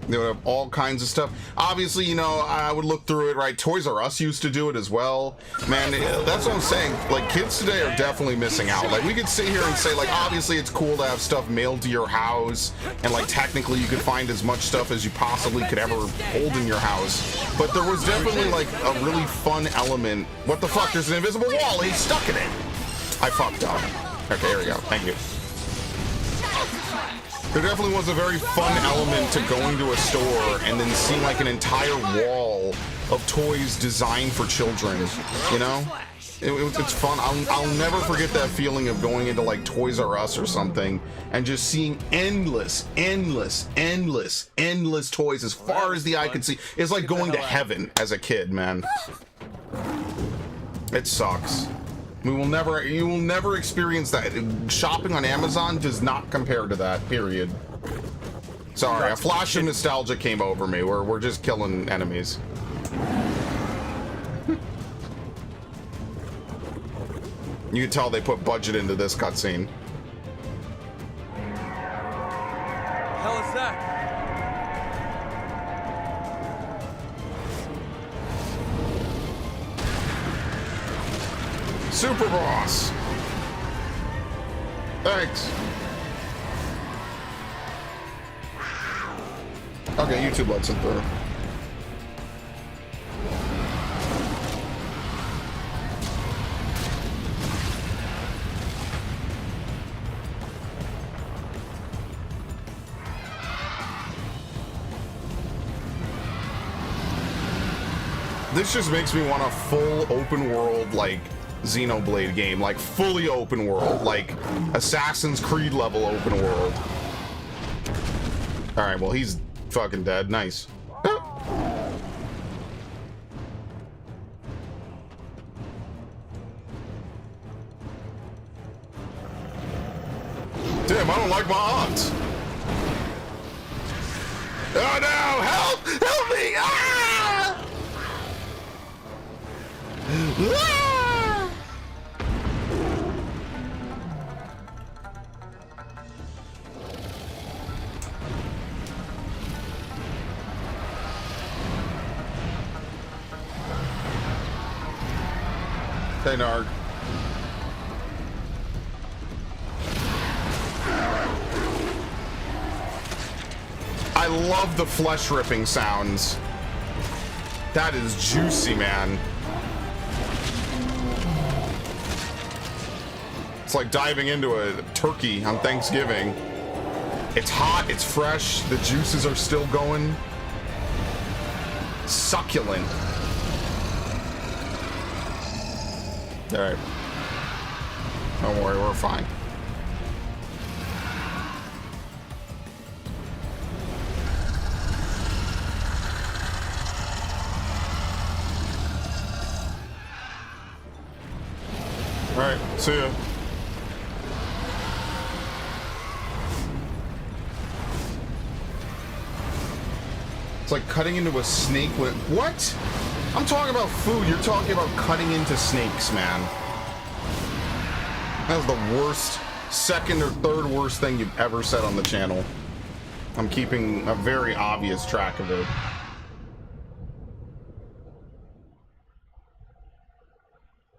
They would have all kinds of stuff. Obviously, you know, I would look through it, right? Toys R Us used to do it as well. Man, that's what I'm saying. Like, kids today are definitely missing out. Like, we could sit here and say, like, obviously it's cool to have stuff mailed to your house, and, like, technically you could find as much stuff as you possibly could ever hold in your house. But there was definitely, like, a really fun element. What the fuck? There's an invisible wall. He's stuck in it. I fucked up. Okay, here we go. Thank you. There definitely was a very fun element to going to a store and then seeing like an entire wall of toys designed for children, you know? It's fun. I'll never forget that feeling of going into like Toys R Us or something and just seeing endless toys as far as the eye could see. It's like going to heaven as a kid, man. It sucks. You will never experience that. Shopping on Amazon does not compare to that, period. Sorry, a flash of nostalgia came over me. We're just killing enemies. You can tell they put budget into this cutscene. Hell is that? Super Boss! Thanks. Okay, YouTube lets it through. This just makes me want a full open world, like, Xenoblade game. Like, fully open world. Like, Assassin's Creed level open world. Alright, well, he's fucking dead. Nice. Damn, I don't like my odds. Oh no! Help! Help me! Ah! Ah! Hey, Narg. I love the flesh ripping sounds. That is juicy, man. It's like diving into a turkey on Thanksgiving. It's hot, it's fresh, the juices are still going. Succulent. Alright. Don't worry, we're fine. Alright, see ya. It's like cutting into a snake with... What? I'm talking about food. You're talking about cutting into snakes, man. That was the worst, second or third worst thing you've ever said on the channel. I'm keeping a very obvious track of it.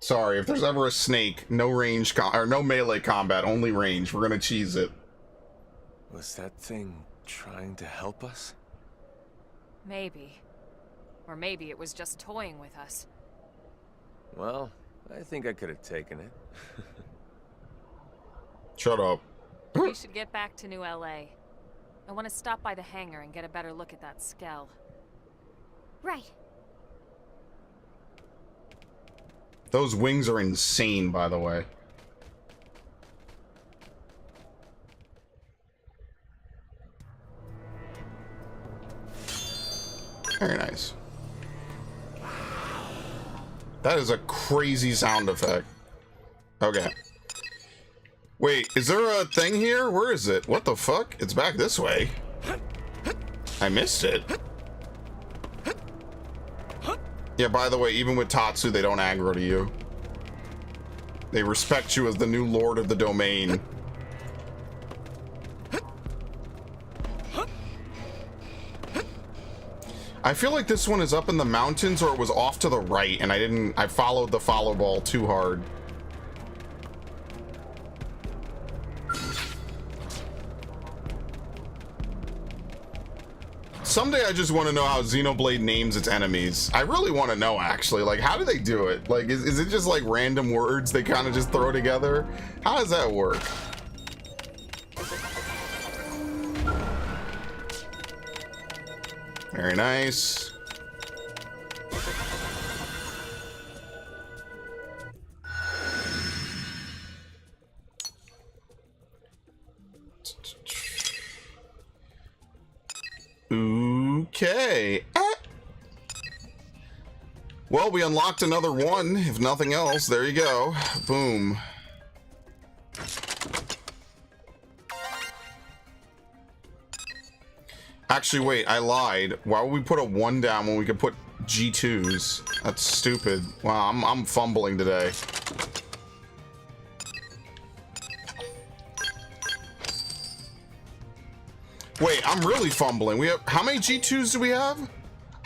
Sorry, if there's ever a snake, no range or no melee combat, only range. We're gonna cheese it. Was that thing trying to help us? Maybe. Or maybe it was just toying with us. Well, I think I could have taken it. Shut up. We should get back to New LA. I want to stop by the hangar and get a better look at that skell. Right. Those wings are insane, by the way. Very nice. That is a crazy sound effect. Okay. Wait, is there a thing here? Where is it? What the fuck? It's back this way. I missed it. Yeah, by the way, even with Tatsu, they don't aggro to you. They respect you as the new lord of the domain. I feel like this one is up in the mountains, or it was off to the right, and I followed the follow ball too hard. Someday I just want to know how Xenoblade names its enemies. I really want to know, actually. Like, how do they do it? Like, is it just like random words they kind of just throw together? How does that work? Very nice. Okay. Well, we unlocked another one, if nothing else. There you go. Boom. Actually, wait, I lied. Why would we put a 1 down when we could put G2s? That's stupid. Wow, I'm fumbling today. Wait, I'm really fumbling. We have how many G2s do we have?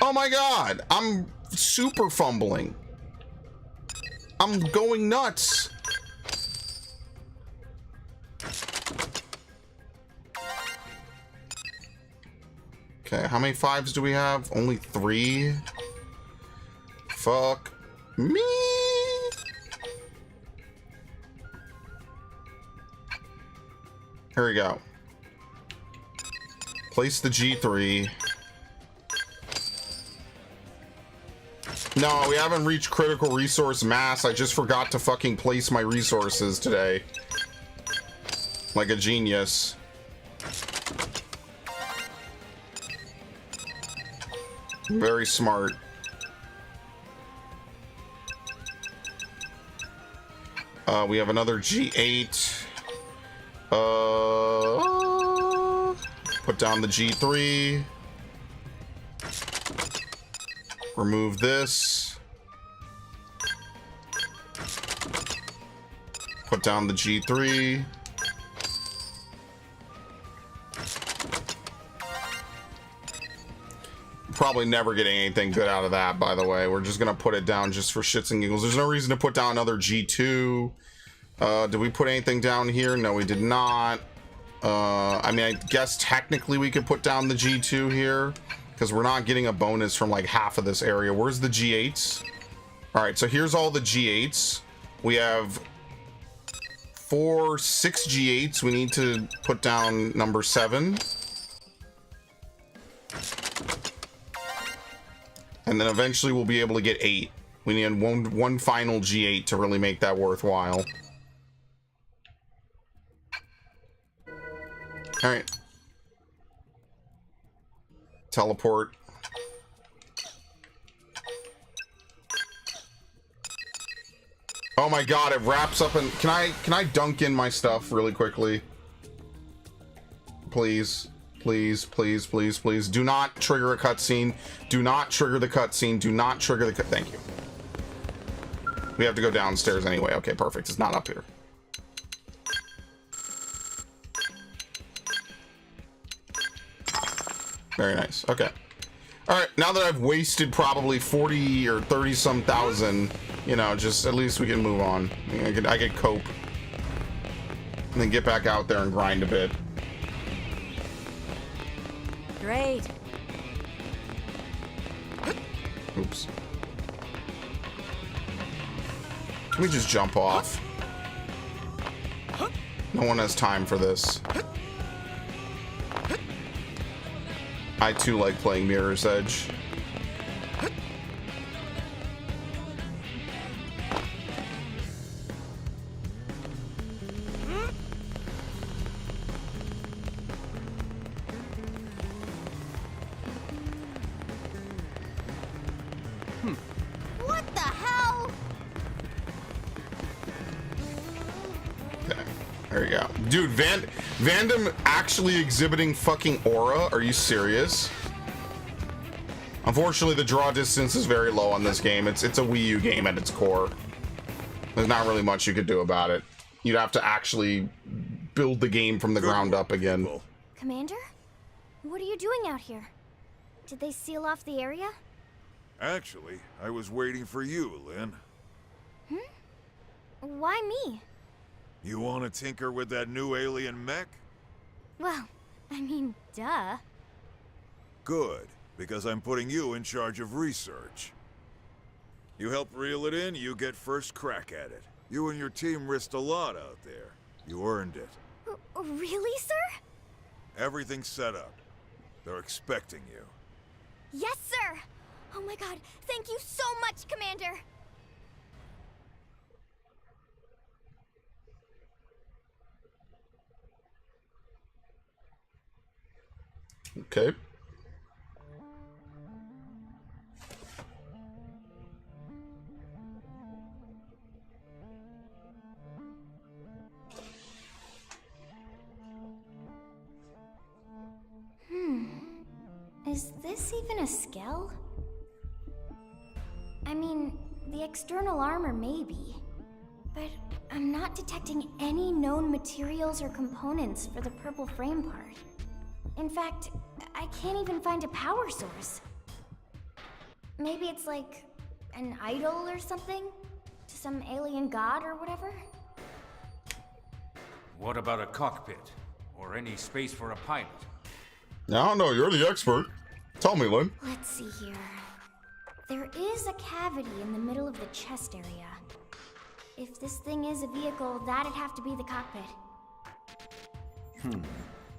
Oh my god, I'm super fumbling. I'm going nuts. Okay, how many 5s do we have? Only 3. Fuck me. Here we go. Place the G3. No, we haven't reached critical resource mass. I just forgot to fucking place my resources today. Like a genius. Very smart. We have another G8. Put down the G3. Remove this. Put down the G3. Probably never getting anything good out of that, by the way. We're just gonna put it down just for shits and giggles. There's no reason to put down another G2. Did we put anything down here? No, we did not. I mean, I guess technically we could put down the G2 here, because we're not getting a bonus from like half of this area. Where's the G8s? All right, so here's all the G8s. We have 6 G8s. We need to put down number 7. And then eventually we'll be able to get 8. We need one final G8 to really make that worthwhile. All right. Teleport. Oh my god, it wraps up and can I dunk in my stuff really quickly? Please. Please, please, please, please. Do not trigger a cutscene. Do not trigger the cutscene. Do not trigger the thank you. We have to go downstairs anyway. Okay, perfect. It's not up here. Very nice. Okay. All right. Now that I've wasted probably 40 or 30 some thousand, you know, just at least we can move on. I could cope. And then get back out there and grind a bit. Great. Oops. Can we just jump off? No one has time for this. I too like playing Mirror's Edge. What the hell? Okay, there you go. Dude, Vandom actually exhibiting fucking aura? Are you serious? Unfortunately, the draw distance is very low on this game. It's a Wii U game at its core. There's not really much you could do about it. You'd have to actually build the game from the ground up again. Commander? What are you doing out here? Did they seal off the area? Actually, I was waiting for you, Lynn. Why me? You want to tinker with that new alien mech? Well, I mean, duh. Good, because I'm putting you in charge of research. You help reel it in, you get first crack at it. You and your team risked a lot out there. You earned it. Really, sir? Everything's set up. They're expecting you. Yes, sir! Oh my god, thank you so much, Commander! Okay. Is this even a Skell? I mean, the external armor maybe, but I'm not detecting any known materials or components for the purple frame part. In fact, I can't even find a power source. Maybe it's like an idol or something? To some alien god or whatever? What about a cockpit? Or any space for a pilot? I don't know, you're the expert. Tell me, Lynn. Let's see here. There is a cavity in the middle of the chest area. If this thing is a vehicle, that'd have to be the cockpit.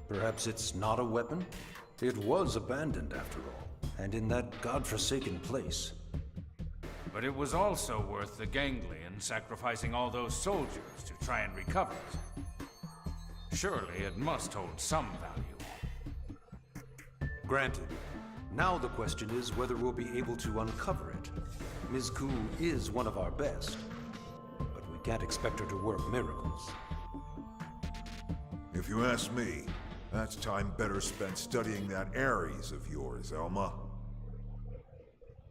Perhaps it's not a weapon? It was abandoned after all, and in that godforsaken place. But it was also worth the ganglion sacrificing all those soldiers to try and recover it. Surely it must hold some value. Granted. Now the question is whether we'll be able to uncover it. Ms. Ku is one of our best, but we can't expect her to work miracles. If you ask me, that's time better spent studying that Ares of yours, Elma.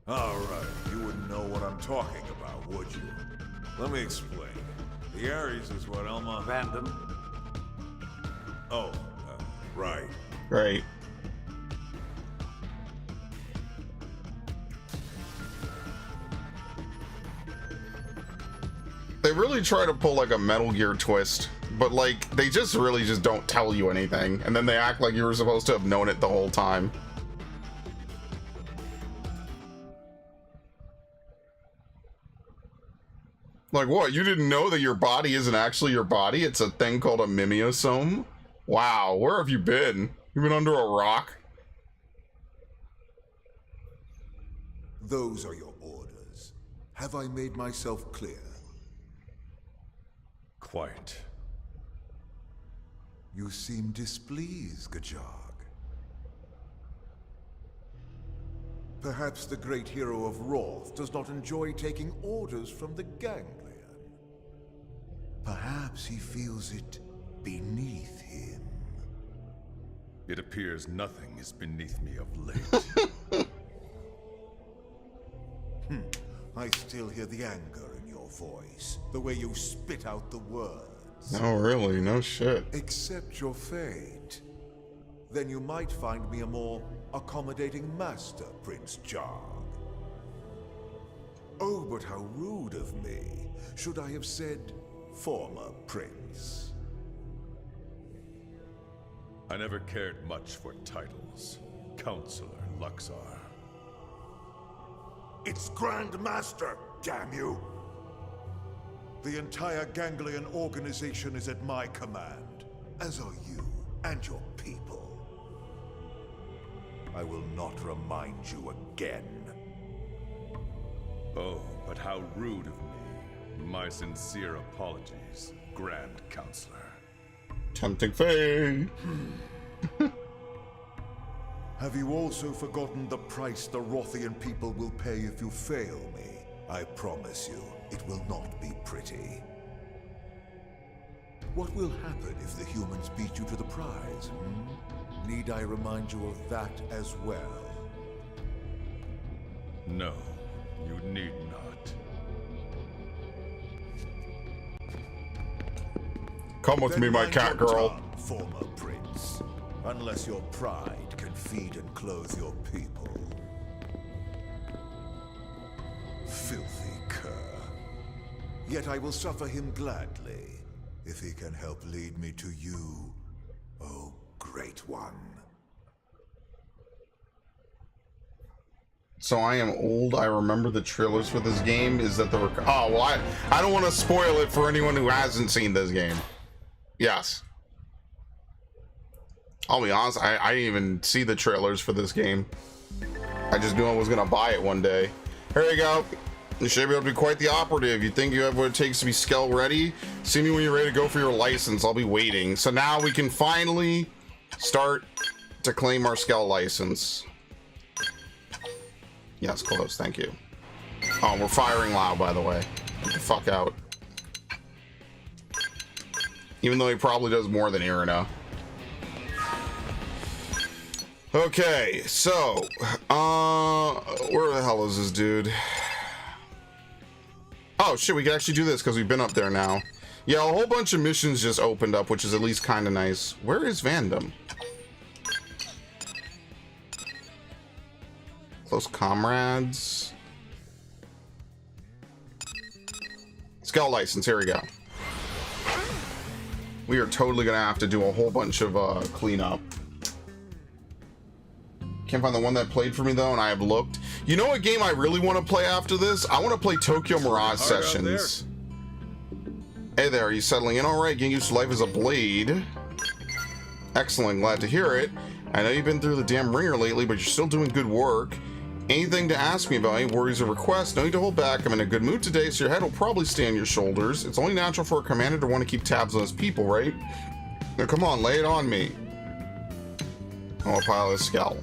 Alright, you wouldn't know what I'm talking about, would you? Let me explain. The Ares is what, Elma? Random. Oh, right. Right. They really try to pull like a Metal Gear twist, but like they just really just don't tell you anything, and then they act like you were supposed to have known it the whole time. Like what? You didn't know that your body isn't actually your body? It's a thing called a mimeosome? Wow, where have you been? You've been under a rock? Those are your orders. Have I made myself clear? Quite. You seem displeased, Gajag. Perhaps the great hero of Roth does not enjoy taking orders from the ganglion. Perhaps he feels it beneath him. It appears nothing is beneath me of late. I still hear the anger in your voice, the way you spit out the words. No, really, no shit. Accept your fate. Then you might find me a more accommodating master, Prince Jog. Oh, but how rude of me. Should I have said former prince? I never cared much for titles. Counselor Luxar. It's Grand Master, damn you! The entire ganglion organization is at my command, as are you and your people. I will not remind you again. Oh, but how rude of me. My sincere apologies, Grand Counselor. Tempting fate. Have you also forgotten the price the Rothian people will pay if you fail me? I promise you, it will not be pretty. What will happen if the humans beat you to the prize? Need I remind you of that as well? No, you need not. Come with me, my cat girl. Former prince. Unless your pride can feed and clothe your people. Filthy cur. Yet I will suffer him gladly, if he can help lead me to you, oh great one. So I am old. I remember the trailers for this game. Is that the oh well, I don't want to spoil it for anyone who hasn't seen this game. Yes. I'll be honest, I didn't even see the trailers for this game. I just knew I was gonna buy it one day. Here you go. You should be able to be quite the operative. You think you have what it takes to be Skell ready? See me when you're ready to go for your license. I'll be waiting. So now we can finally start to claim our Skell license. Yes, close. Thank you. Oh, we're firing loud, by the way. Get the fuck out. Even though he probably does more than Irina. Okay, so where the hell is this dude? Oh shit, we can actually do this because we've been up there now. Yeah, a whole bunch of missions just opened up, which is at least kind of nice. Where is Vandom? Close comrades. Scout license, here we go. We are totally gonna have to do a whole bunch of cleanup. Can't find the one that played for me though, and I have looked. You know what game I really want to play after this? I want to play Tokyo Mirage Sessions. Hey there, are you settling in all right? Getting used to life as a blade. Excellent, glad to hear it. I know you've been through the damn ringer lately, but you're still doing good work. Anything to ask me about, any worries or requests? No need to hold back. I'm in a good mood today, so your head will probably stay on your shoulders. It's only natural for a commander to want to keep tabs on his people, right? Now come on, lay it on me. Oh, a pile of Skell.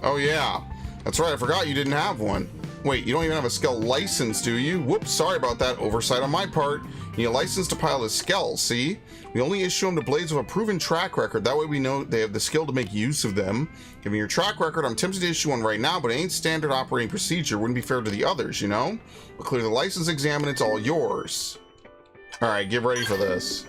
Oh yeah, that's right, I forgot you didn't have one. Wait, you don't even have a Skell license, do you? Whoops, sorry about that, oversight on my part. You need a license to pile his Skells, see? We only issue them to blades with a proven track record, that way we know they have the skill to make use of them. Given your track record, I'm tempted to issue one right now, but it ain't standard operating procedure, wouldn't be fair to the others, you know? We'll clear the license exam and it's all yours. Alright, get ready for this.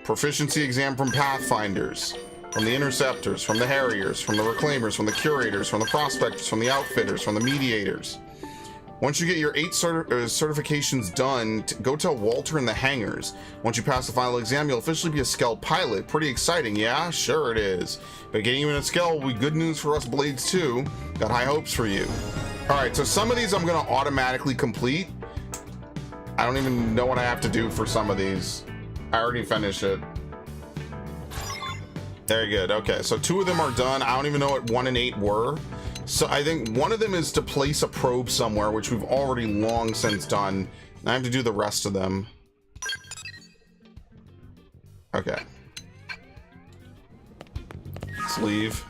Proficiency exam from Pathfinders, from the Interceptors, from the Harriers, from the Reclaimers, from the Curators, from the Prospectors, from the Outfitters, from the Mediators. Once you get your 8 certifications done, go tell Walter in the hangars. Once you pass the final exam, you'll officially be a Skell pilot. Pretty exciting, yeah? Sure it is. But getting you in a Skell will be good news for us Blades too. Got high hopes for you. Alright, so some of these I'm going to automatically complete. I don't even know what I have to do for some of these. I already finished it. Very good. Okay, so 2 of them are done. I don't even know what 1 and 8 were. So I think one of them is to place a probe somewhere, which we've already long since done. I have to do the rest of them. Okay. Let's leave.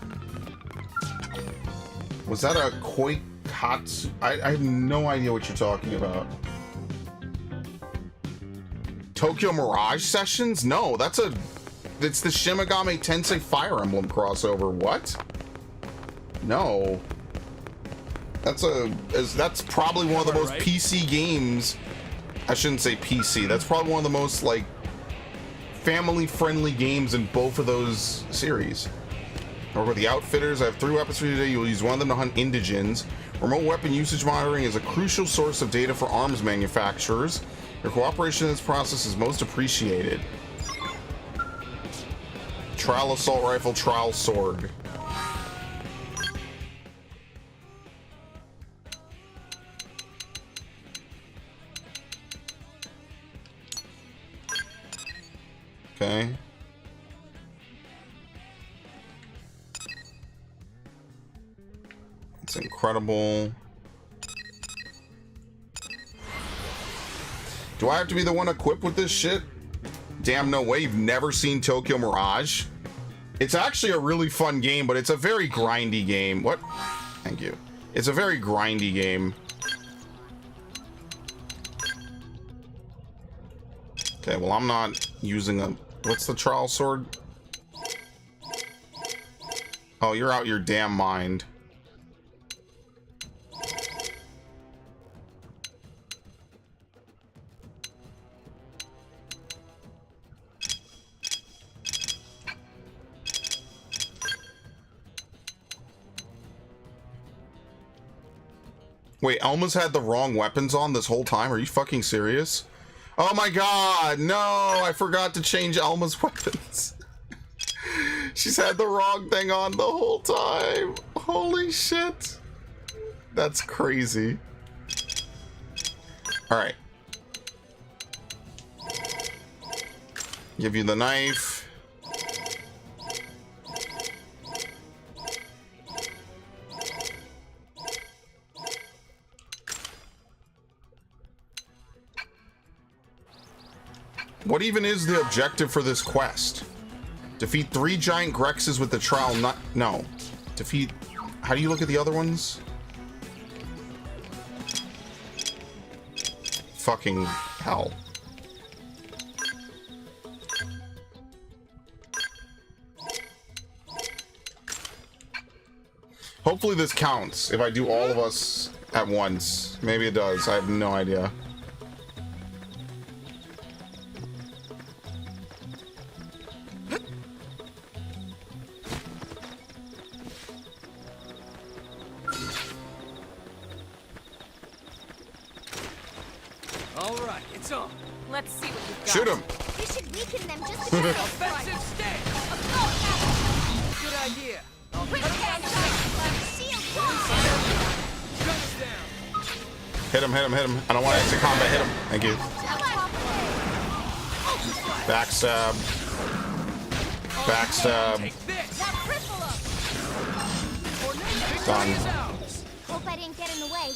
Was that a Koikatsu? I have no idea what you're talking about. Tokyo Mirage Sessions? No, it's the Shimigami Tensei Fire Emblem crossover. What? No. That's probably one of the most PC games. I shouldn't say PC. That's probably one of the most like family-friendly games in both of those series. Or with the Outfitters, I have 3 weapons for you today. You'll use one of them to hunt indigens. Remote weapon usage monitoring is a crucial source of data for arms manufacturers. Your cooperation in this process is most appreciated. Trial assault rifle, trial sword. Okay. It's incredible. Do I have to be the one equipped with this shit? Damn, no way. You've never seen Tokyo Mirage? It's actually a really fun game, but it's a very grindy game. What? Thank you. It's a very grindy game. Okay, well, I'm not using a... What's the trial sword? Oh, you're out your damn mind. Wait, Elma's had the wrong weapons on this whole time? Are you fucking serious? Oh my god, no! I forgot to change Elma's weapons. She's had the wrong thing on the whole time. Holy shit. That's crazy. Alright. Give you the knife. What even is the objective for this quest? Defeat 3 giant Grexes with the trial nut. No. Defeat. How do you look at the other ones? Fucking hell. Hopefully this counts if I do all of us at once. Maybe it does. I have no idea. Let's see what you've got. Shoot him! We should weaken them just to get Offensive stand! Good idea. Quick hand shield Guns down. Hit him, hit him, hit him. I don't want to exit combat. Hit him. Thank you. Backstab. Backstab. Done. Hope I didn't get in the way.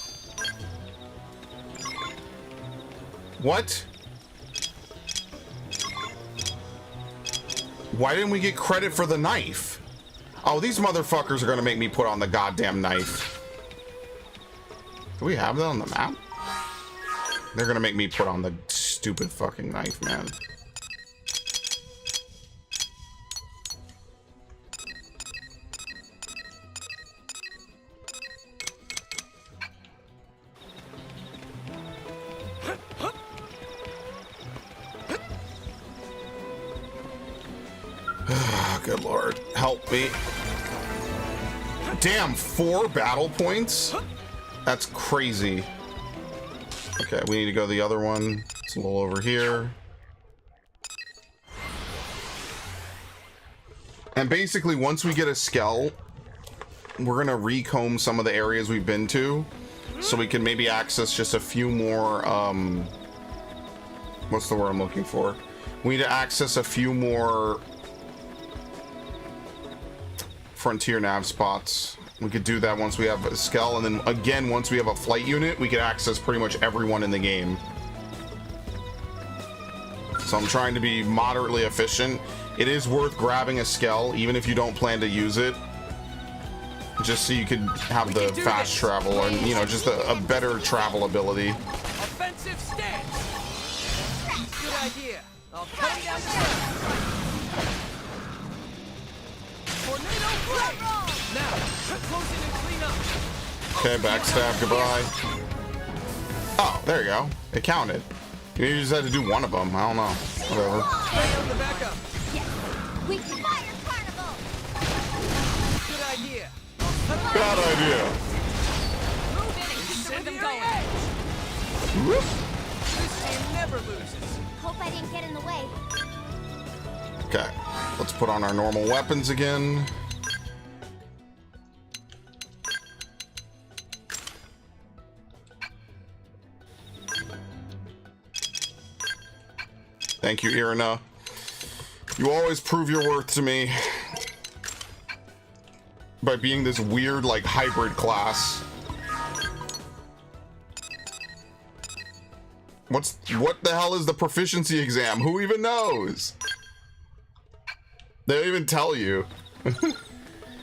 What? Why didn't we get credit for the knife? Oh, these motherfuckers are gonna make me put on the goddamn knife. Do we have that on the map? They're gonna make me put on the stupid fucking knife, man. Good lord, help me. Damn, 4 battle points? That's crazy. Okay, we need to go to the other one. It's a little over here. And basically, once we get a skell, we're gonna recomb some of the areas we've been to, so we can maybe access just a few more, what's the word I'm looking for? We need to access a few more frontier nav spots. We could do that once we have a skell, and then again, once we have a flight unit, we could access pretty much everyone in the game. So I'm trying to be moderately efficient. It is worth grabbing a skell, even if you don't plan to use it, just so you could have the fast travel and, you know, just a better travel ability. Offensive stance. Good idea. I'll cut him down to ground. Tornado blade. Now, close in and clean up. Okay, backstab, goodbye. Oh, there you go. It counted. You just had to do one of them. I don't know. Whatever. The backup. We fire carnival. Good idea. Bad idea. Move in and keep the rhythm going. This team never loses. Hope I didn't get in the way. Okay, let's put on our normal weapons again. Thank you, Irina. You always prove your worth to me by being this weird, like, hybrid class. What the hell is the proficiency exam? Who even knows? They don't even tell you.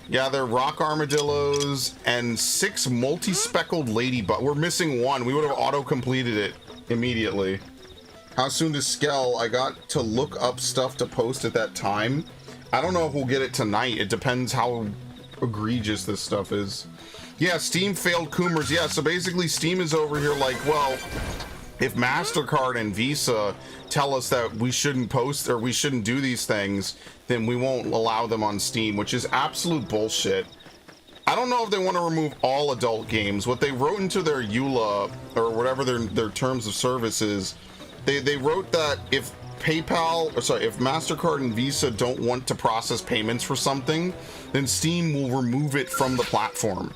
Yeah, they're rock armadillos and 6 multi-speckled ladybug. We're missing 1. We would have auto-completed it immediately. How soon to skell? I got to look up stuff to post at that time. I don't know if we'll get it tonight. It depends how egregious this stuff is. Yeah, Steam failed Coomers. Yeah, so basically Steam is over here like, well, if MasterCard and Visa tell us that we shouldn't post or we shouldn't do these things, then we won't allow them on Steam, which is absolute bullshit. I don't know if they want to remove all adult games. What they wrote into their EULA, or whatever their terms of service is, they wrote that if PayPal, or sorry, if MasterCard and Visa don't want to process payments for something, then Steam will remove it from the platform,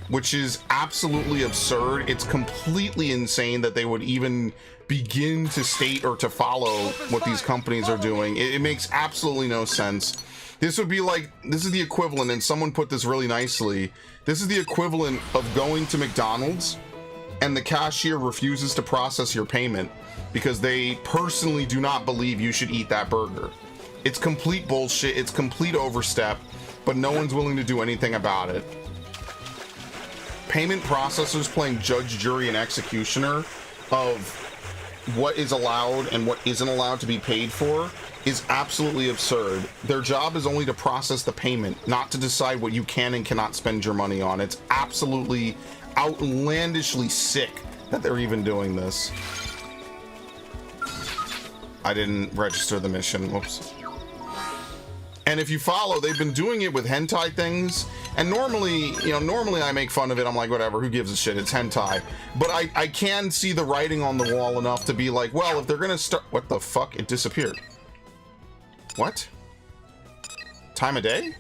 which is absolutely absurd. It's completely insane that they would even begin to state or to follow what these companies are doing. It makes absolutely no sense. This would be like, this is the equivalent, and someone put this really nicely, this is the equivalent of going to McDonald's and the cashier refuses to process your payment because they personally do not believe you should eat that burger. It's complete bullshit, it's complete overstep, but no one's willing to do anything about it. Payment processors playing judge, jury, and executioner of what is allowed and what isn't allowed to be paid for is absolutely absurd. Their job is only to process the payment, not to decide what you can and cannot spend your money on. It's absolutely outlandishly sick that they're even doing this. I didn't register the mission, whoops. And if you follow, they've been doing it with hentai things, and normally, you know, normally I make fun of it, I'm like, whatever, who gives a shit, it's hentai. But I can see the writing on the wall enough to be like, well, if they're gonna start, what the fuck, it disappeared. What? Time of day?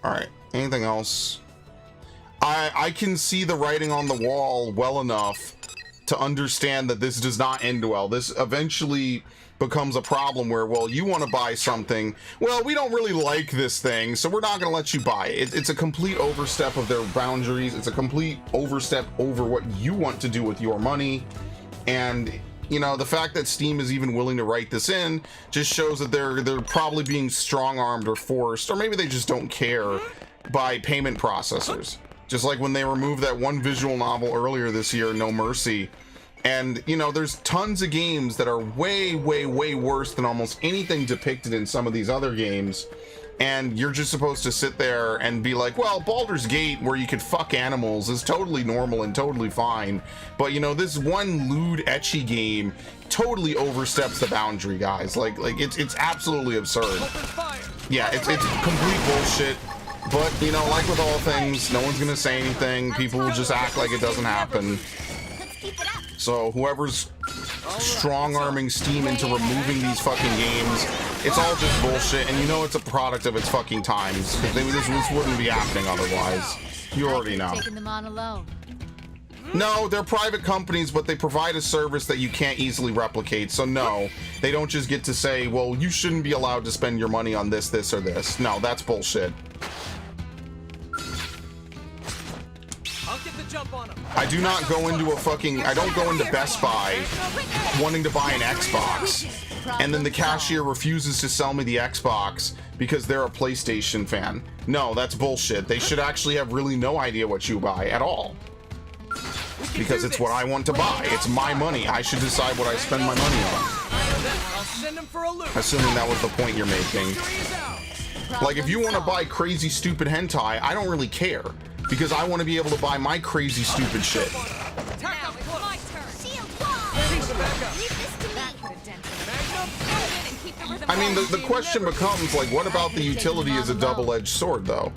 Alright, anything else? I can see the writing on the wall well enough to understand that this does not end well. This eventually, becomes a problem where, well, you want to buy something, well, we don't really like this thing, so we're not going to let you buy it. It's a complete overstep of their boundaries. It's a complete overstep over what you want to do with your money. And you know, the fact that Steam is even willing to write this in just shows that they're probably being strong-armed or forced, or maybe they just don't care, by payment processors. Just like when they removed that one visual novel earlier this year, No Mercy. And, you know, there's tons of games that are way, way, way worse than almost anything depicted in some of these other games. And you're just supposed to sit there and be like, well, Baldur's Gate, where you could fuck animals, is totally normal and totally fine. But, you know, this one lewd, ecchi game totally oversteps the boundary, guys. Like it's absolutely absurd. Yeah, it's complete bullshit. But, you know, like with all things, no one's gonna say anything. People will just act like it doesn't happen. So whoever's strong-arming Steam into removing these fucking games, it's all just bullshit, and you know it's a product of its fucking times. This wouldn't be happening otherwise. You already know. Taking them on alone. No, they're private companies, but they provide a service that you can't easily replicate. So no, they don't just get to say, well, you shouldn't be allowed to spend your money on this, this, or this. No, that's bullshit. I'll get the jump on him. I do not go into I don't go into Best Buy wanting to buy an Xbox, and then the cashier refuses to sell me the Xbox because they're a PlayStation fan. No, that's bullshit. They should actually have really no idea what you buy at all. Because it's what I want to buy. It's my money. I should decide what I spend my money on. Assuming that was the point you're making. Like, if you want to buy crazy, stupid hentai, I don't really care. Because I want to be able to buy my crazy, stupid shit. I mean, the question becomes, like, what about the utility as a double-edged sword, though?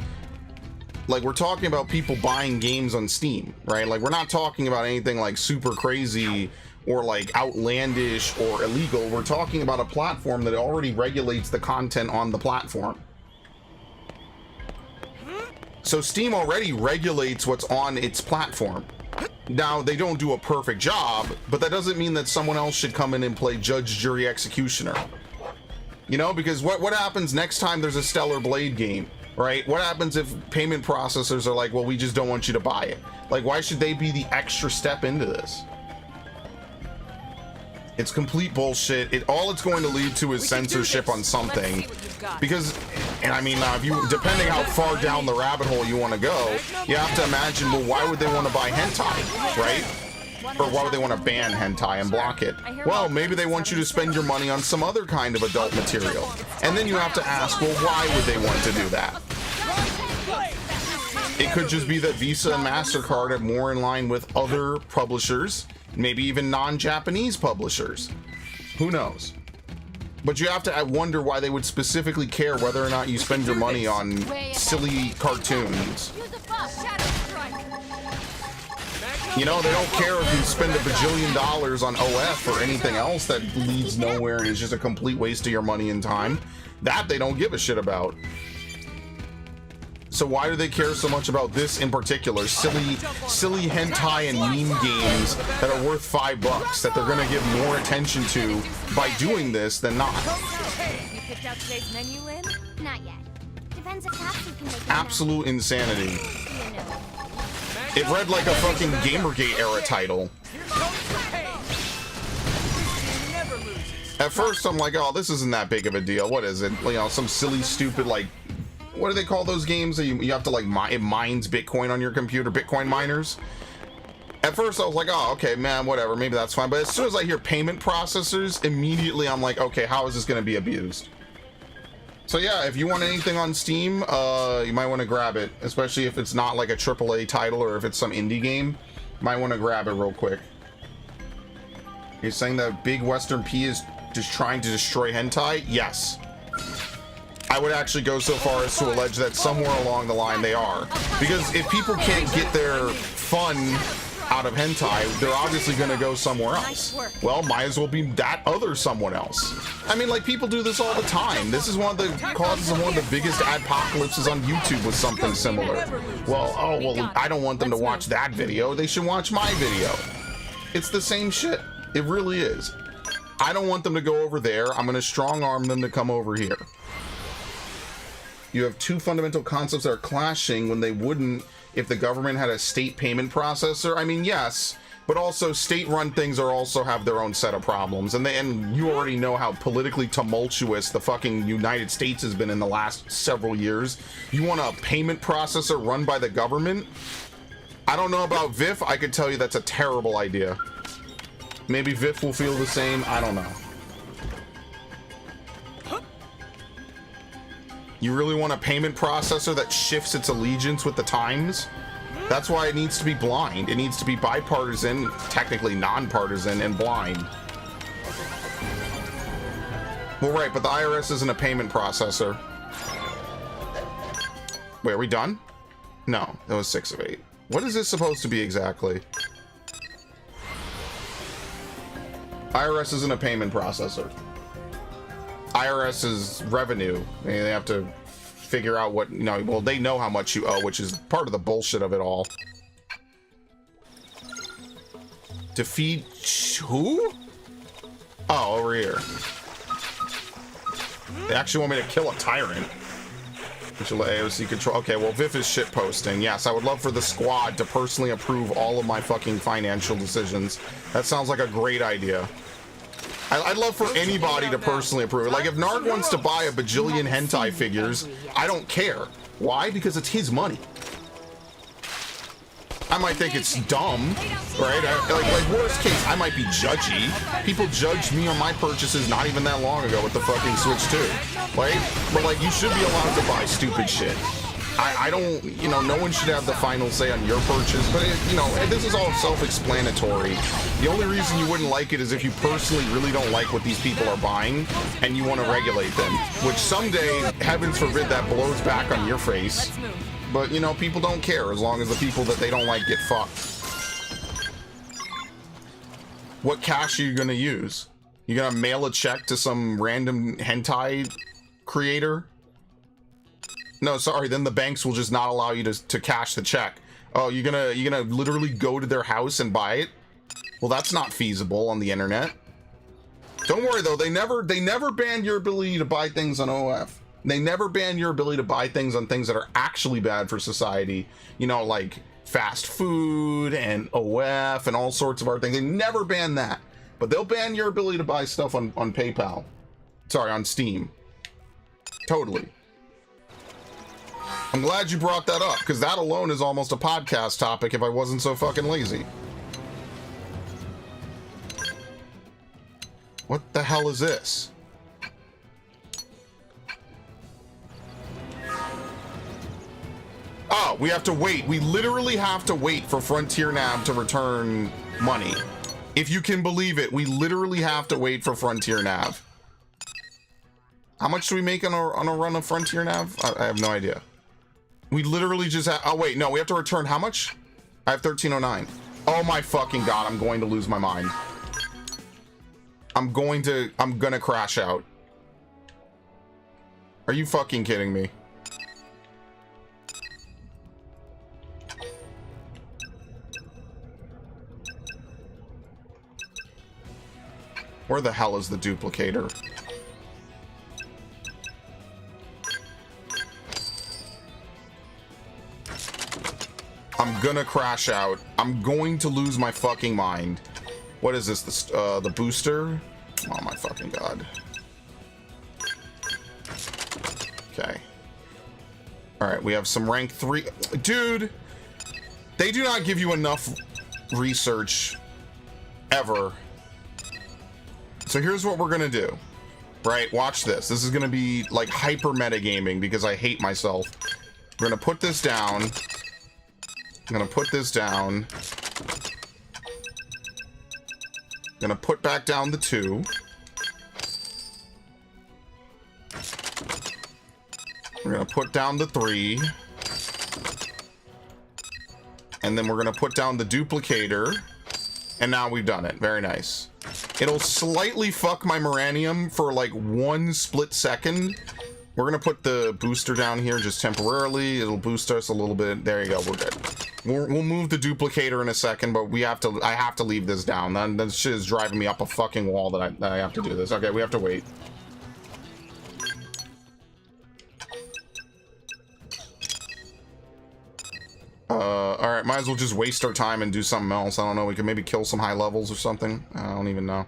Like, we're talking about people buying games on Steam, right? Like, we're not talking about anything, like, super crazy or, like, outlandish or illegal. We're talking about a platform that already regulates the content on the platform. So Steam already regulates what's on its platform. Now, they don't do a perfect job, but that doesn't mean that someone else should come in and play judge, jury, executioner. You know, because what happens next time there's a Stellar Blade game, right? What happens if payment processors are like, well, we just don't want you to buy it? Like, why should they be the extra step into this? It's complete bullshit. All it's going to lead to is censorship on something. Because, and I mean, if you, depending how far down the rabbit hole you want to go, you have to imagine, well, why would they want to buy hentai, right? Or why would they want to ban hentai and block it? Well, maybe they want you to spend your money on some other kind of adult material. And then you have to ask, well, why would they want to do that? It could just be that Visa and MasterCard are more in line with other publishers, maybe even non-Japanese publishers. Who knows? But you have to wonder why they would specifically care whether or not you spend your money on silly cartoons. You know, they don't care if you spend $1 bajillion on OF or anything else that leads nowhere and is just a complete waste of your money and time. That they don't give a shit about. So why do they care so much about this in particular? Silly hentai and meme games that are worth $5 that they're gonna give more attention to by doing this than not. You picked out today's menu, Lynn? Not yet. Depends if Tatsu can make it. Absolute insanity. It read like a fucking Gamergate era title. At first I'm like, oh, this isn't that big of a deal. What is it? You know, some silly, stupid, like, what do they call those games that you have to, like, it mines Bitcoin on your computer, Bitcoin miners? At first I was like, oh, okay, man, whatever, maybe that's fine. But as soon as I hear payment processors, immediately I'm like, okay, how is this going to be abused? So yeah, if you want anything on Steam, you might want to grab it, especially if it's not like a AAA title or if it's some indie game. You might want to grab it real quick. You're saying that Big Western P is just trying to destroy hentai? Yes. I would actually go so far as to allege that somewhere along the line they are. Because if people can't get their fun out of hentai, they're obviously going to go somewhere else. Well, might as well be that other someone else. I mean, like, people do this all the time. This is one of the causes of one of the biggest adpocalypses on YouTube with something similar. Well, oh, well, I don't want them to watch that video. They should watch my video. It's the same shit. It really is. I don't want them to go over there. I'm going to strong arm them to come over here. You have two fundamental concepts that are clashing when they wouldn't if the government had a state payment processor. I mean, yes, but also state-run things are also have their own set of problems. And you already know how politically tumultuous the fucking United States has been in the last several years. You want a payment processor run by the government? I don't know about Vif. I could tell you that's a terrible idea. Maybe Vif will feel the same. I don't know. You really want a payment processor that shifts its allegiance with the times? That's why it needs to be blind. It needs to be bipartisan, technically nonpartisan, and blind. Well, right, but the IRS isn't a payment processor. Wait, are we done? No, that was 6 of 8. What is this supposed to be exactly? IRS isn't a payment processor. IRS is revenue. They have to figure out what, you know, well, they know how much you owe, which is part of the bullshit of it all. Defeat who? Oh, over here. They actually want me to kill a tyrant. Which will let AOC control. Okay, well, Vif is shit posting. Yes, I would love for the squad to personally approve all of my fucking financial decisions. That sounds like a great idea. I'd love for anybody to personally approve it. Like, if Narg wants to buy a bajillion hentai figures, I don't care. Why? Because it's his money. I might think it's dumb, right? Like worst case, I might be judgy. People judged me on my purchases not even that long ago with the fucking Switch 2, right? But like, you should be allowed to buy stupid shit. I don't, you know, no one should have the final say on your purchase, but you know, this is all self-explanatory. The only reason you wouldn't like it is if you personally really don't like what these people are buying and you want to regulate them, which someday, heavens forbid, that blows back on your face. But, you know, people don't care as long as the people that they don't like get fucked. What cash are you gonna use? You gonna mail a check to some random hentai creator? No, sorry, then the banks will just not allow you to cash the check. Oh, you're gonna literally go to their house and buy it? Well, that's not feasible on the internet. Don't worry though, they never banned your ability to buy things on OF. They never ban your ability to buy things on things that are actually bad for society. You know, like fast food and OF and all sorts of other things. They never ban that. But they'll ban your ability to buy stuff on PayPal. Sorry, on Steam. Totally. I'm glad you brought that up, because that alone is almost a podcast topic if I wasn't so fucking lazy. What the hell is this? Oh, we have to wait. We literally have to wait for Frontier Nav to return money. If you can believe it, we literally have to wait for Frontier Nav. How much do we make on a run of Frontier Nav? I have no idea. We literally just have... Oh, wait. No, we have to return how much? I have 1309. Oh, my fucking God. I'm going to lose my mind. I'm gonna crash out. Are you fucking kidding me? Where the hell is the duplicator? I'm gonna crash out. I'm going to lose my fucking mind. What is this? The booster? Oh my fucking God. Okay. Alright, we have some rank 3. Dude! They do not give you enough research ever. So here's what we're gonna do. Right, watch this. This is gonna be like hyper metagaming because I hate myself. We're gonna put this down. I'm gonna put this down. Gonna put back down the 2. We're gonna put down the 3. And then we're gonna put down the duplicator. And now we've done it. Very nice. It'll slightly fuck my Moranium for like 1 split second. We're gonna put the booster down here just temporarily. It'll boost us a little bit. There you go, we're good. We'll move the duplicator in a second, but I have to leave this down. That shit is driving me up a fucking wall that I have to do this. Okay, we have to wait. Alright, might as well just waste our time and do something else. I don't know, we could maybe kill some high levels or something. I don't even know.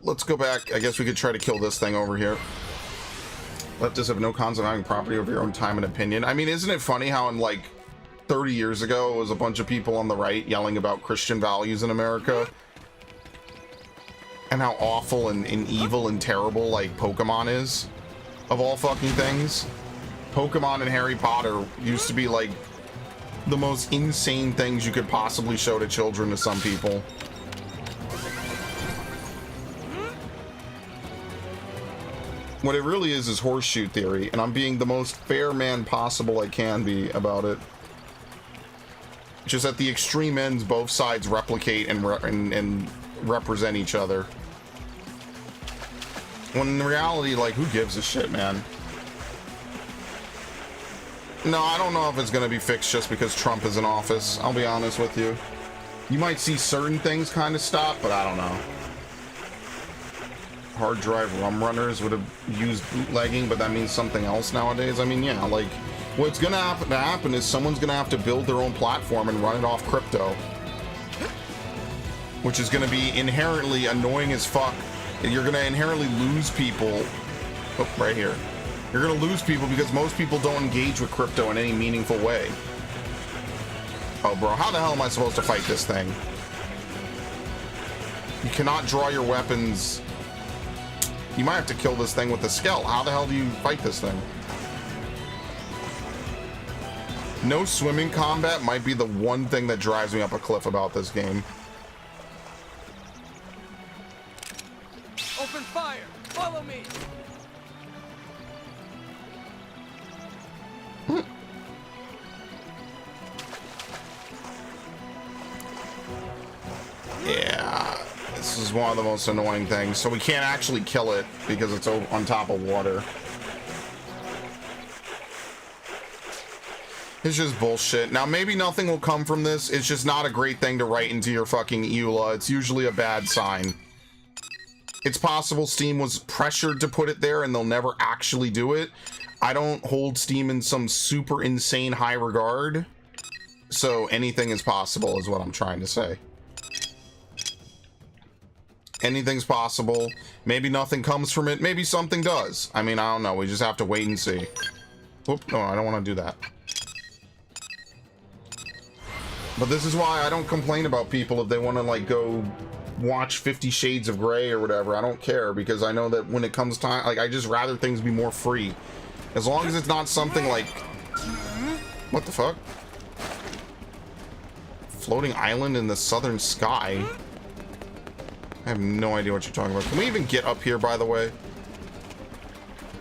Let's go back. I guess we could try to kill this thing over here. Leftists have no cons of having property over your own time and opinion. I mean, isn't it funny how in like 30 years ago it was a bunch of people on the right yelling about Christian values in America? And how awful and evil and terrible like Pokemon is? Of all fucking things. Pokemon and Harry Potter used to be like the most insane things you could possibly show to children to some people. What it really is horseshoe theory, and I'm being the most fair man possible I can be about it. Just at the extreme ends, both sides replicate and represent each other. When in reality, like, who gives a shit, man? No, I don't know if it's gonna be fixed just because Trump is in office. I'll be honest with you. You might see certain things kind of stop, but I don't know. Hard drive rum runners would have used bootlegging, but that means something else nowadays. I mean, yeah, like, what's gonna happen is someone's gonna have to build their own platform and run it off crypto, which is gonna be inherently annoying as fuck. You're gonna inherently lose people. Oh, right here. You're gonna lose people because most people don't engage with crypto in any meaningful way. Oh, bro, how the hell am I supposed to fight this thing? You cannot draw your weapons. You might have to kill this thing with the Skell. How the hell do you fight this thing? No swimming combat might be the one thing that drives me up a cliff about this game. Open fire! Follow me! Yeah, this is one of the most annoying things. So we can't actually kill it because it's on top of water. It's just bullshit. Now, maybe nothing will come from this. It's just not a great thing to write into your fucking EULA. It's usually a bad sign. It's possible Steam was pressured to put it there and they'll never actually do it. I don't hold Steam in some super insane high regard. So anything is possible is what I'm trying to say. Anything's possible. Maybe nothing comes from it. Maybe something does. I mean, I don't know. We just have to wait and see. Whoop, no, I don't want to do that. But this is why I don't complain about people if they want to, like, go watch 50 Shades of Grey or whatever. I don't care, because I know that when it comes time, like, I just rather things be more free. As long as it's not something like... What the fuck? Floating island in the southern sky? I have no idea what you're talking about. Can we even get up here, by the way?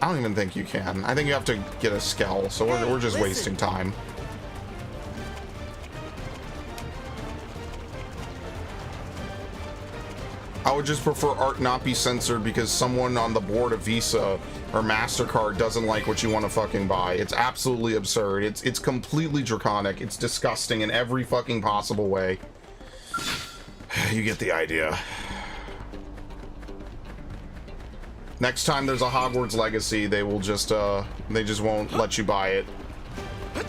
I don't even think you can. I think you have to get a Skell, so we're just wasting time. I would just prefer art not be censored because someone on the board of Visa or MasterCard doesn't like what you want to fucking buy. It's absolutely absurd. It's completely draconic. It's disgusting in every fucking possible way. You get the idea. Next time there's a Hogwarts Legacy, they will just, they just won't let you buy it.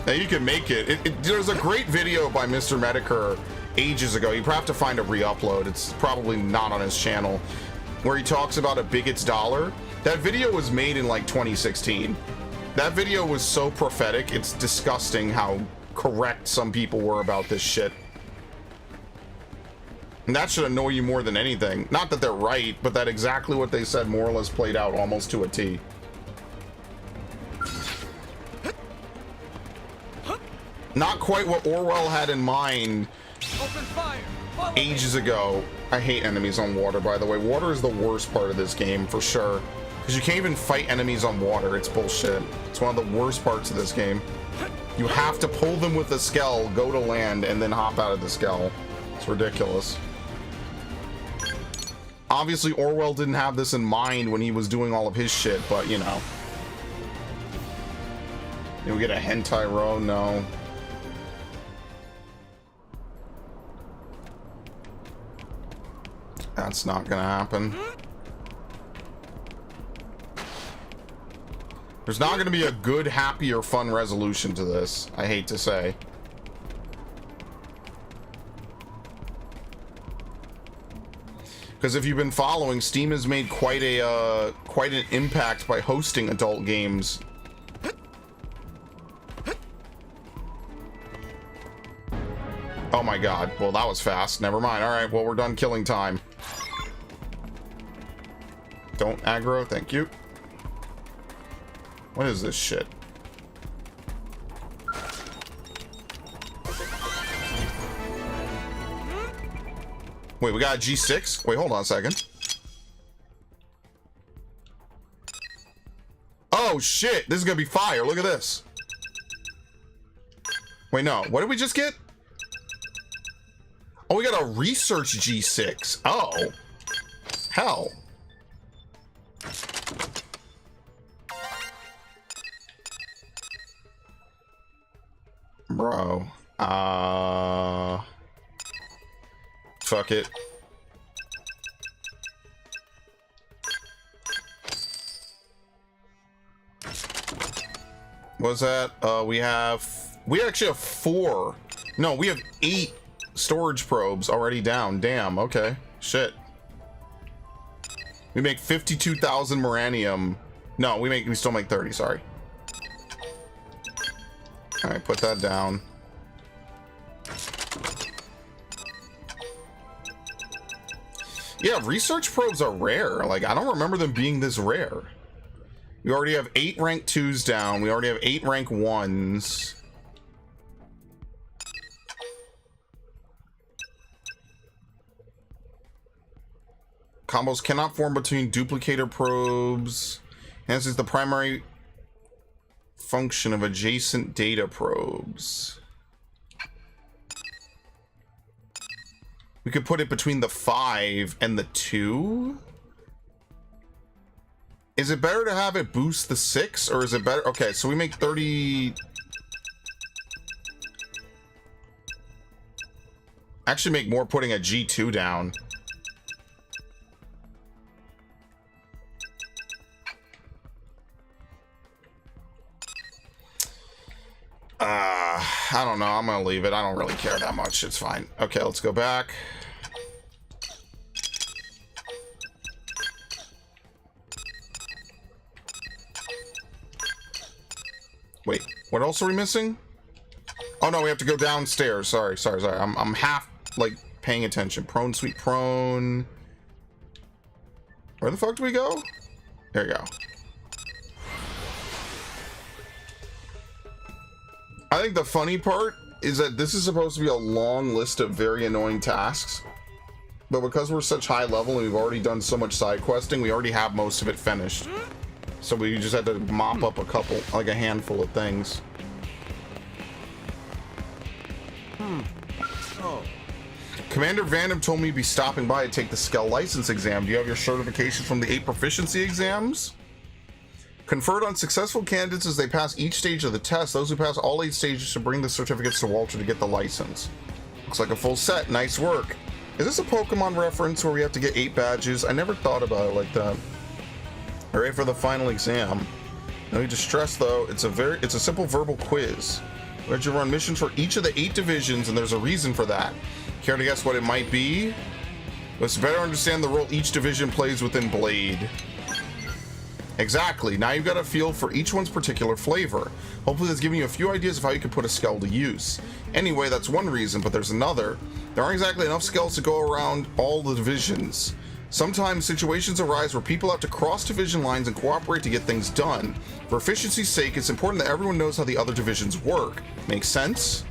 Now you can make it. There's a great video by Mr. Medicare ages ago. You probably have to find a re-upload. It's probably not on his channel, where he talks about a bigot's dollar. That video was made in like 2016. That video was so prophetic. It's disgusting how correct some people were about this shit. And that should annoy you more than anything. Not that they're right, but that exactly what they said more or less played out almost to a T. Not quite what Orwell had in mind ages ago. I hate enemies on water, by the way. Water is the worst part of this game, for sure. Because you can't even fight enemies on water. It's bullshit. It's one of the worst parts of this game. You have to pull them with a Skell, go to land, and then hop out of the Skell. It's ridiculous. Obviously, Orwell didn't have this in mind when he was doing all of his shit, but, you know. Did we get a hentai row? No. That's not gonna happen. There's not gonna be a good, happy, or fun resolution to this, I hate to say. Because if you've been following, Steam has made quite an impact by hosting adult games. Oh my god. Well, that was fast. Never mind. Alright, well, we're done killing time. Don't aggro. Thank you. What is this shit? Wait, we got a G6? Wait, hold on a second. Oh, shit. This is gonna be fire. Look at this. Wait, no. What did we just get? Oh, we got a research G6. Oh. Hell. Bro. Fuck it. What's that? We actually have 4. No, we have 8 storage probes already down. Damn, okay. Shit. We make 52,000 Moranium. No, we still make 30, sorry. Alright, put that down. Yeah, research probes are rare. Like, I don't remember them being this rare. We already have 8 rank 2s down. We already have 8 rank 1s. Combos cannot form between duplicator probes. Enhances the primary function of adjacent data probes. We could put it between the 5 and the 2. Is it better to have it boost the 6, or is it better? Okay, so we make 30. Actually make more putting a G2 down. I don't know. I'm gonna leave it. I don't really care that much. It's fine. Okay, let's go back. Wait, what else are we missing? Oh no, we have to go downstairs. Sorry. I'm half like paying attention. Prone, sweet prone. Where the fuck do we go? There you go. I think the funny part is that this is supposed to be a long list of very annoying tasks, but because we're such high level and we've already done so much side questing, we already have most of it finished. So we just had to mop up a couple, like a handful of things. Oh. Commander Vandam told me to be stopping by to take the Skell license exam. Do you have your certification from the 8 proficiency exams? Conferred on successful candidates as they pass each stage of the test. Those who pass all 8 stages should bring the certificates to Walter to get the license. Looks like a full set. Nice work. Is this a Pokemon reference where we have to get 8 badges? I never thought about it like that. Hooray for the final exam. No need to stress though, it's a simple verbal quiz. We had you run missions for each of the 8 divisions, and there's a reason for that. Care to guess what it might be? Let's better understand the role each division plays within Blade. Exactly. Now you've got a feel for each one's particular flavor. Hopefully that's giving you a few ideas of how you can put a Skell to use. Anyway, that's one reason, but there's another. There aren't exactly enough Skells to go around all the divisions. Sometimes situations arise where people have to cross division lines and cooperate to get things done. For efficiency's sake, it's important that everyone knows how the other divisions work. Makes sense?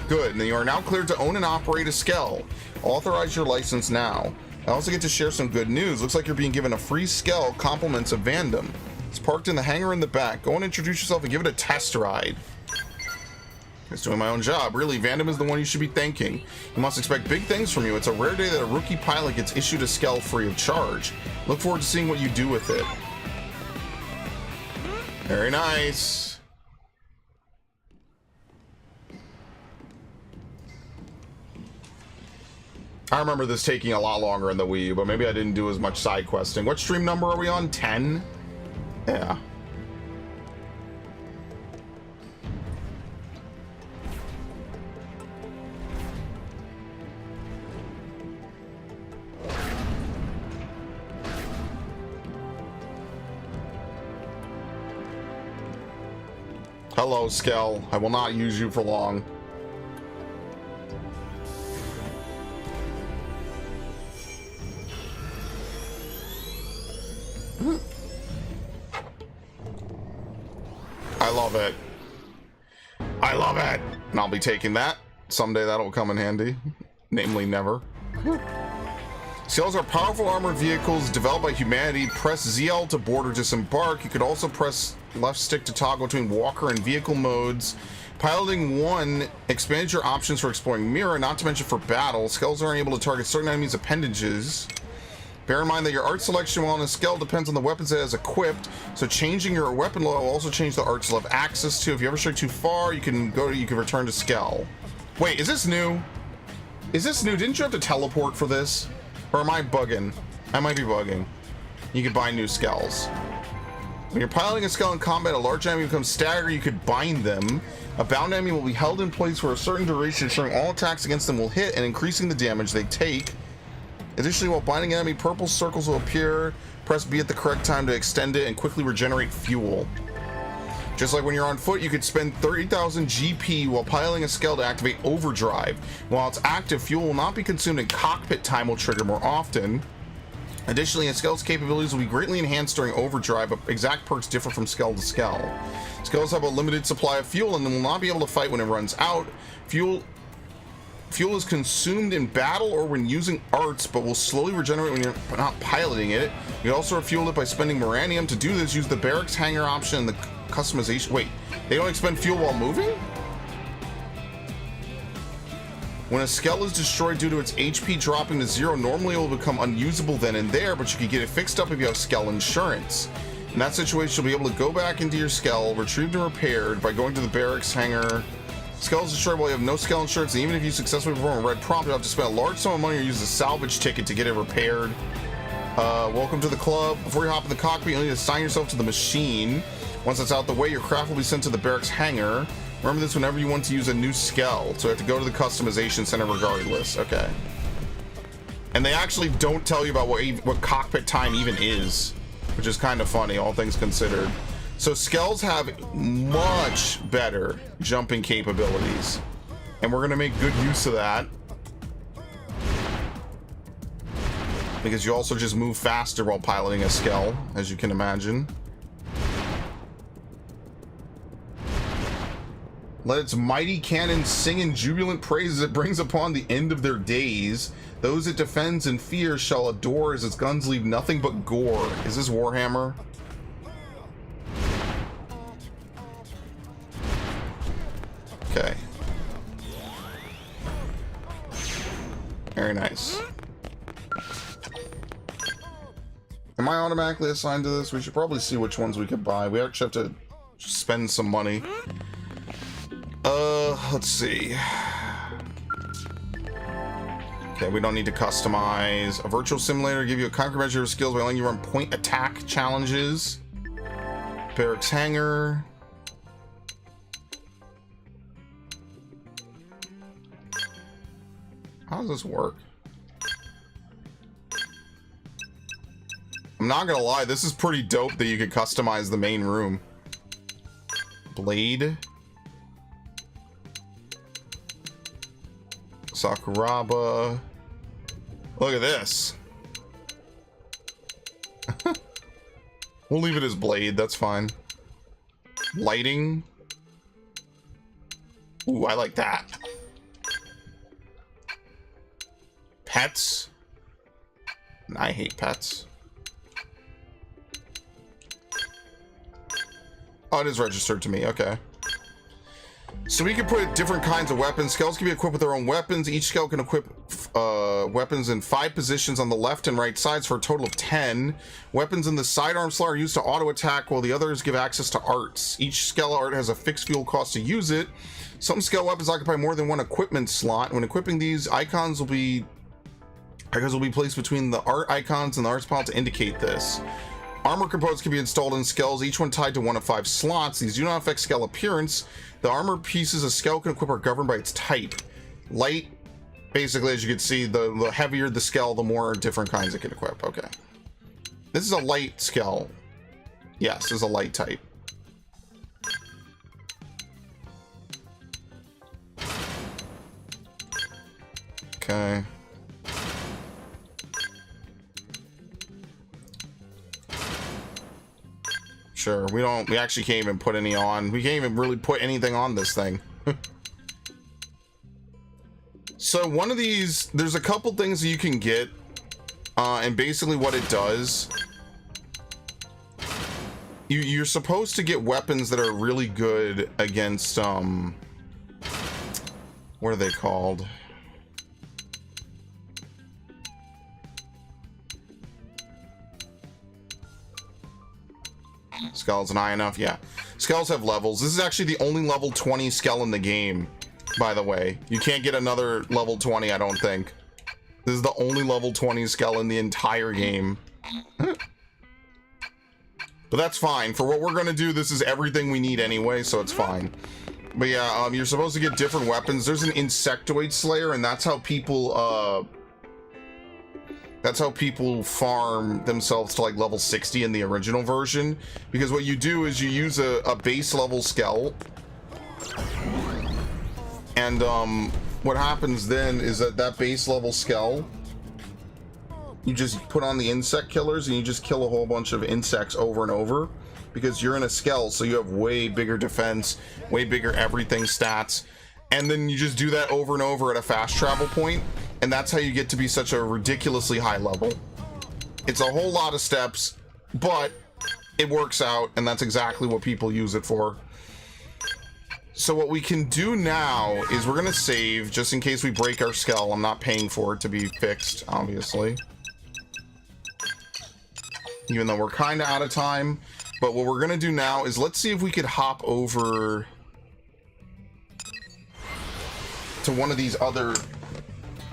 Good, and you are now cleared to own and operate a Skell. Authorize your license now. I also get to share some good news. Looks like you're being given a free Skell, compliments of Vandam. It's parked in the hangar in the back. Go and introduce yourself and give it a test ride. It's doing my own job. Really, Vandam is the one you should be thanking. He must expect big things from you. It's a rare day that a rookie pilot gets issued a Skell free of charge. Look forward to seeing what you do with it. Very nice. I remember this taking a lot longer in the Wii U, but maybe I didn't do as much side questing. What stream number are we on? 10? Yeah. Hello, Skell. I will not use you for long. I love it. I love it. And I'll be taking that. Someday that'll come in handy. Namely, never. Skells are powerful armored vehicles developed by humanity. Press ZL to board or disembark. You could also press left stick to toggle between walker and vehicle modes. Piloting 1 expands your options for exploring mirror, not to mention for battle. Skells are able to target certain enemies' appendages. Bear in mind that your art selection while on a Skell depends on the weapons it has equipped, so changing your weapon load will also change the arts you'll have access to. If you ever stray too far, you can return to Skell. Wait, is this new? Is this new? Didn't you have to teleport for this? Or am I bugging? I might be bugging. You can buy new Skells. When you're piloting a Skell in combat, a large enemy becomes staggered, you could bind them. A bound enemy will be held in place for a certain duration, ensuring all attacks against them will hit and increasing the damage they take. Additionally, while binding an enemy, purple circles will appear. Press B at the correct time to extend it and quickly regenerate fuel. Just like when you're on foot, you could spend 30,000 GP while piloting a Skell to activate overdrive. While it's active, fuel will not be consumed and cockpit time will trigger more often. Additionally, a Skell's capabilities will be greatly enhanced during overdrive, but exact perks differ from Skell to Skell. Skells have a limited supply of fuel and will not be able to fight when it runs out. Fuel is consumed in battle or when using arts, but will slowly regenerate when you're not piloting it. You can also refuel it by spending Moranium. To do this, use the barracks hangar option and the customization. Wait, they don't expend fuel while moving? When a Skell is destroyed due to its HP dropping to 0, normally it will become unusable then and there, but you can get it fixed up if you have Skell insurance. In that situation, you'll be able to go back into your Skell, retrieved and repaired by going to the barracks hangar. Skell is destroyed while you have no Skell insurance, and even if you successfully perform a red prompt, you'll have to spend a large sum of money or use a salvage ticket to get it repaired. Welcome to the club. Before you hop in the cockpit, you'll need to assign yourself to the machine. Once that's out the way, your craft will be sent to the barracks hangar. Remember this whenever you want to use a new Skell, so you have to go to the customization center regardless. Okay. And they actually don't tell you about what cockpit time even is, which is kind of funny, all things considered. So Skells have much better jumping capabilities, and we're gonna make good use of that because you also just move faster while piloting a Skell, as you can imagine. Let its mighty cannon sing in jubilant praises it brings upon the end of their days. Those it defends in fear shall adore as its guns leave nothing but gore. Is this Warhammer? Okay. Very nice. Am I automatically assigned to this? We should probably see which ones we could buy. We actually have to spend some money. Let's see. Okay, we don't need to customize. A virtual simulator give you a concrete measure of skills by letting you run point attack challenges. Barracks hangar. How does this work? I'm not gonna lie, this is pretty dope that you could customize the main room. Blade. Sakuraba. Look at this. We'll leave it as blade, that's fine. Lighting. Ooh, I like that. Pets. I hate pets. Oh, it is registered to me, okay. So we can put different kinds of weapons. Skells can be equipped with their own weapons. Each Skell can equip weapons in 5 positions on the left and right sides for a total of 10. Weapons in the sidearm slot are used to auto attack, while the others give access to arts. Each Skell art has a fixed fuel cost to use it. Some Skell weapons occupy more than one equipment slot. When equipping these, icons will be Icons will be placed between the art icons and the art spot to indicate this. Armor components can be installed in skulls, each one tied to one of 5 slots. These do not affect skull appearance. The armor pieces a skull can equip are governed by its type. Light, basically, as you can see, the heavier the skull, the more different kinds it can equip. Okay. This is a light skull. Yes, this is a light type. Okay. Sure, we actually can't even put any on. We can't even really put anything on this thing. So one of these, there's a couple things that you can get, and basically what it does, you're supposed to get weapons that are really good against, what are they called? Skulls and high enough, yeah. Skulls have levels. This is actually the only level 20 skull in the game, by the way. You can't get another level 20, I don't think. This is the only level 20 skull in the entire game. But that's fine. For what we're gonna do, this is everything we need anyway, so it's fine. But yeah, you're supposed to get different weapons. There's an insectoid slayer, and that's how people, farm themselves to like level 60 in the original version, because what you do is you use a base level skull, and what happens then is that base level skull, you just put on the insect killers and you just kill a whole bunch of insects over and over, because you're in a skull, so you have way bigger defense, way bigger everything stats, and then you just do that over and over at a fast travel point, and that's how you get to be such a ridiculously high level. It's a whole lot of steps, but it works out, and that's exactly what people use it for. So what we can do now is we're gonna save, just in case we break our skull. I'm not paying for it to be fixed, obviously. Even though we're kind of out of time. But what we're gonna do now is let's see if we could hop over to one of these other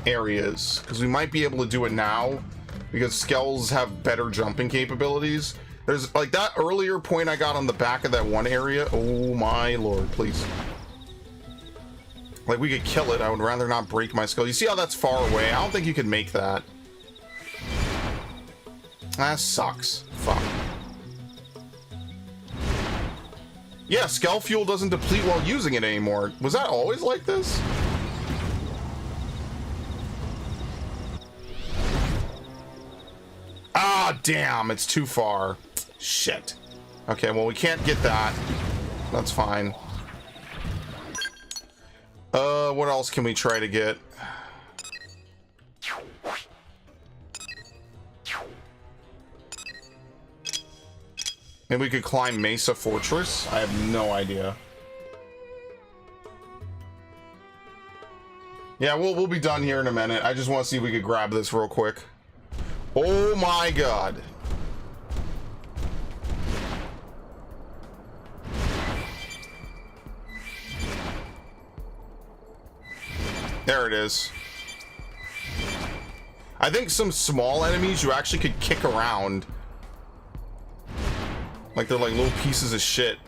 areas, because we might be able to do it now, because skulls have better jumping capabilities. There's like that earlier point I got on the back of that one area. Oh my lord, please. Like, we could kill it. I would rather not break my skull. You see how that's far away? I don't think you could make that. That sucks. Fuck. Yeah, skull fuel doesn't deplete while using it anymore. Was that always like this? Ah, damn, it's too far. Shit. Okay, well, we can't get that. That's fine. What else can we try to get? Maybe we could climb Mesa Fortress? I have no idea. Yeah, we'll be done here in a minute. I just want to see if we could grab this real quick. Oh my god. There it is. I think some small enemies you actually could kick around. Like they're like little pieces of shit.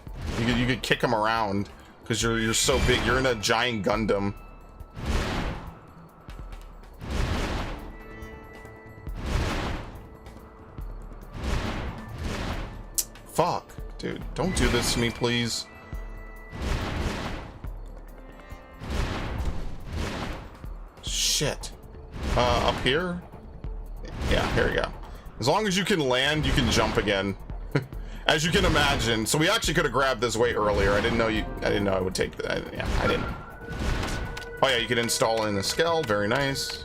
You could kick them around because you're so big. You're in a giant Gundam. Fuck, dude. Don't do this to me, please. Shit. Up here? Yeah, here we go. As long as you can land, you can jump again. As you can imagine. So we actually could have grabbed this way earlier. I didn't know I would take that. Yeah, I didn't. Oh yeah, you can install in the skull. Very nice.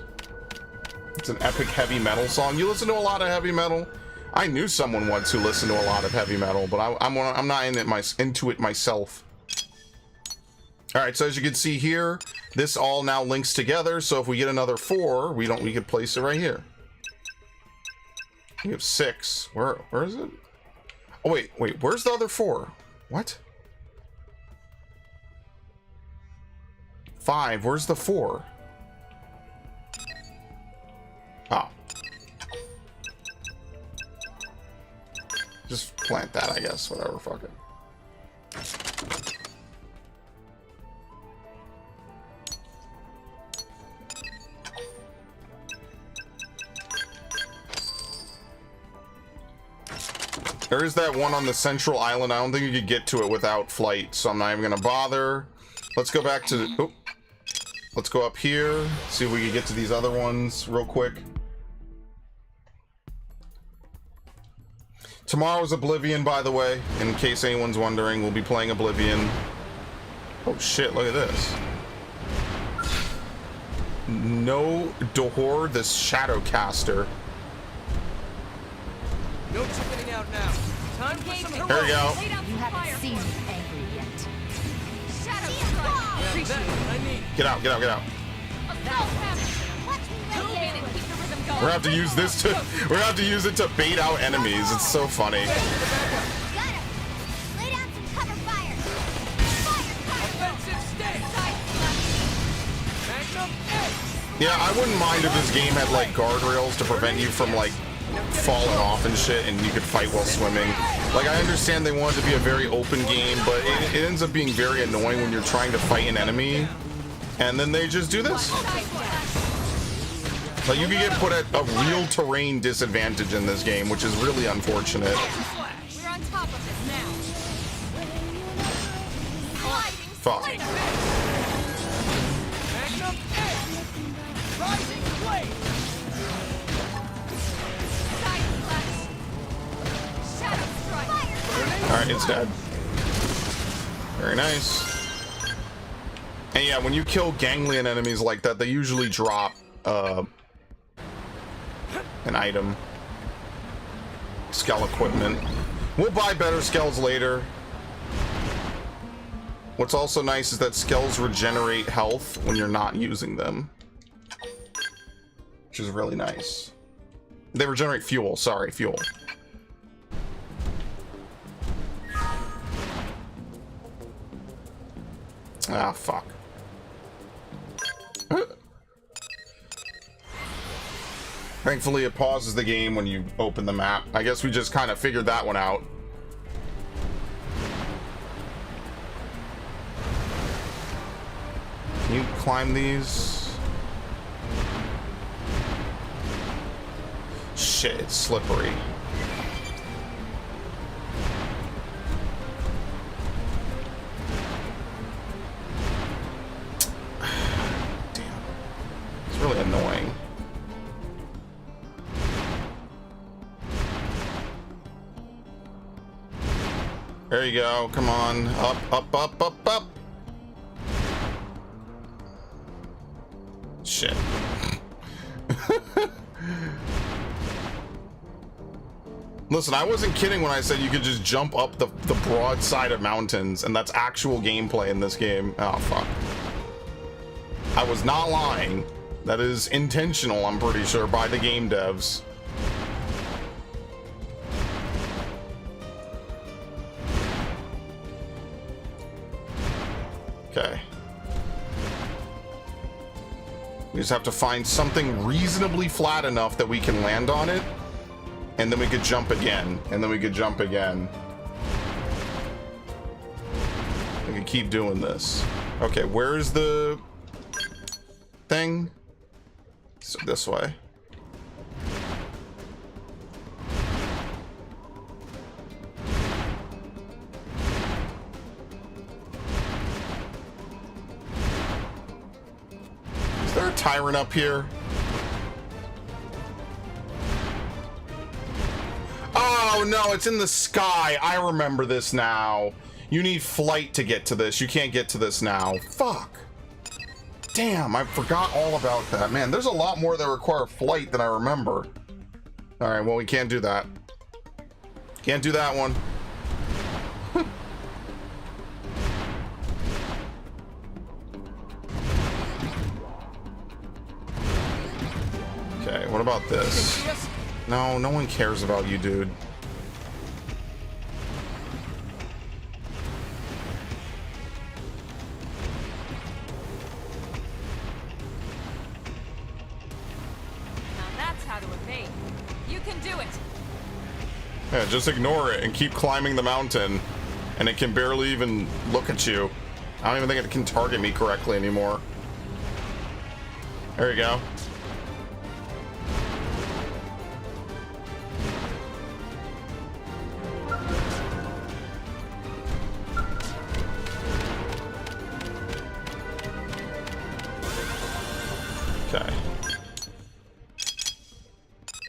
It's an epic heavy metal song. You listen to a lot of heavy metal? I knew someone once who listened to a lot of heavy metal, but I'm not into it myself. All right, so as you can see here, this all now links together. So if we get another 4, we could place it right here. We have 6. Where is it? Oh wait, where's the other 4? What? 5, where's the 4? Oh. Just plant that, I guess. Whatever, fuck it. There is that one on the central island. I don't think you could get to it without flight, so I'm not even gonna bother. Let's go back to... Oh. Let's go up here, see if we can get to these other ones real quick. Tomorrow's Oblivion, by the way, in case anyone's wondering. We'll be playing Oblivion. Oh shit, look at this. No Dohor, this Shadowcaster. No chipping out now. Time for some heroics. There we go. You haven't seen me angry yet. Shadow strike. Get out, get out, get out. We're gonna have to use this to... We're gonna have to use it to bait out enemies. It's so funny. Yeah, I wouldn't mind if this game had like guardrails to prevent you from like falling off and shit, and you could fight while swimming. Like, I understand they want it to be a very open game, but it ends up being very annoying when you're trying to fight an enemy and then they just do this. Like, you can get put at a real terrain disadvantage in this game, which is really unfortunate. We're on top of this now. Fuck. Rising flame. Alright, it's dead. Very nice. And yeah, when you kill ganglion enemies like that, they usually drop an item. Skull equipment. We'll buy better skulls later. What's also nice is that skulls regenerate health when you're not using them, which is really nice. They regenerate fuel, sorry, fuel. Ah, fuck. Thankfully, it pauses the game when you open the map. I guess we just kind of figured that one out. Can you climb these? Shit, it's slippery. Damn. It's really annoying. There you go. Come on. Up, up, up, up, up. Shit. Listen, I wasn't kidding when I said you could just jump up the broad side of mountains, and that's actual gameplay in this game. Oh, fuck. I was not lying. That is intentional, I'm pretty sure, by the game devs. Okay. We just have to find something reasonably flat enough that we can land on it, and then we could jump again, and then we could jump again. We can keep doing this. Okay, where's the thing? So this way. Is there a tyrant up here? Oh no, it's in the sky. I remember this now. You need flight to get to this. You can't get to this now. Fuck. Damn, I forgot all about that. Man, there's a lot more that require flight than I remember. Alright, well, we can't do that. Can't do that one. Okay, what about this? No, no one cares about you, dude. Now that's Yeah, just ignore it and keep climbing the mountain, and it can barely even look at you. I don't even think it can target me correctly anymore. There you go. Okay.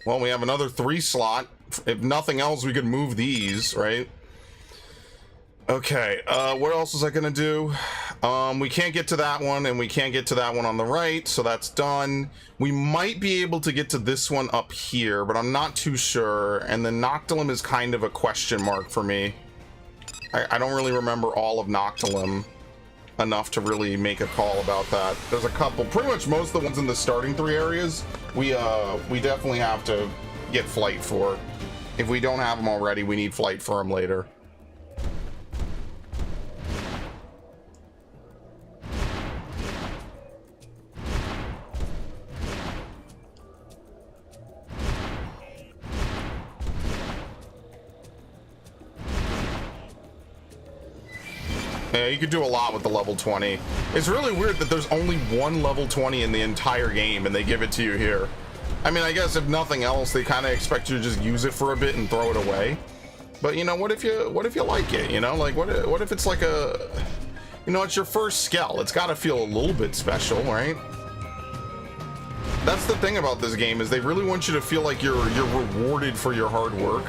Well, we have another 3 slot. If nothing else, we could move these, right? Okay, what else was I gonna do? We can't get to that one, and we can't get to that one on the right, so that's done. We might be able to get to this one up here, but I'm not too sure. And then Noctilum is kind of a question mark for me. I don't really remember all of Noctilum enough to really make a call about that. There's a couple, pretty much most of the ones in the starting 3 areas, we definitely have to get flight for. If we don't have them already, we need flight for them later. Yeah, you could do a lot with the level 20. It's really weird that there's only one level 20 in the entire game and they give it to you here. I mean, I guess if nothing else, they kind of expect you to just use it for a bit and throw it away. But you know, what if you like it, you know? Like what if it's like a, you know, it's your first Skell. It's got to feel a little bit special, right? That's the thing about this game, is they really want you to feel like you're rewarded for your hard work.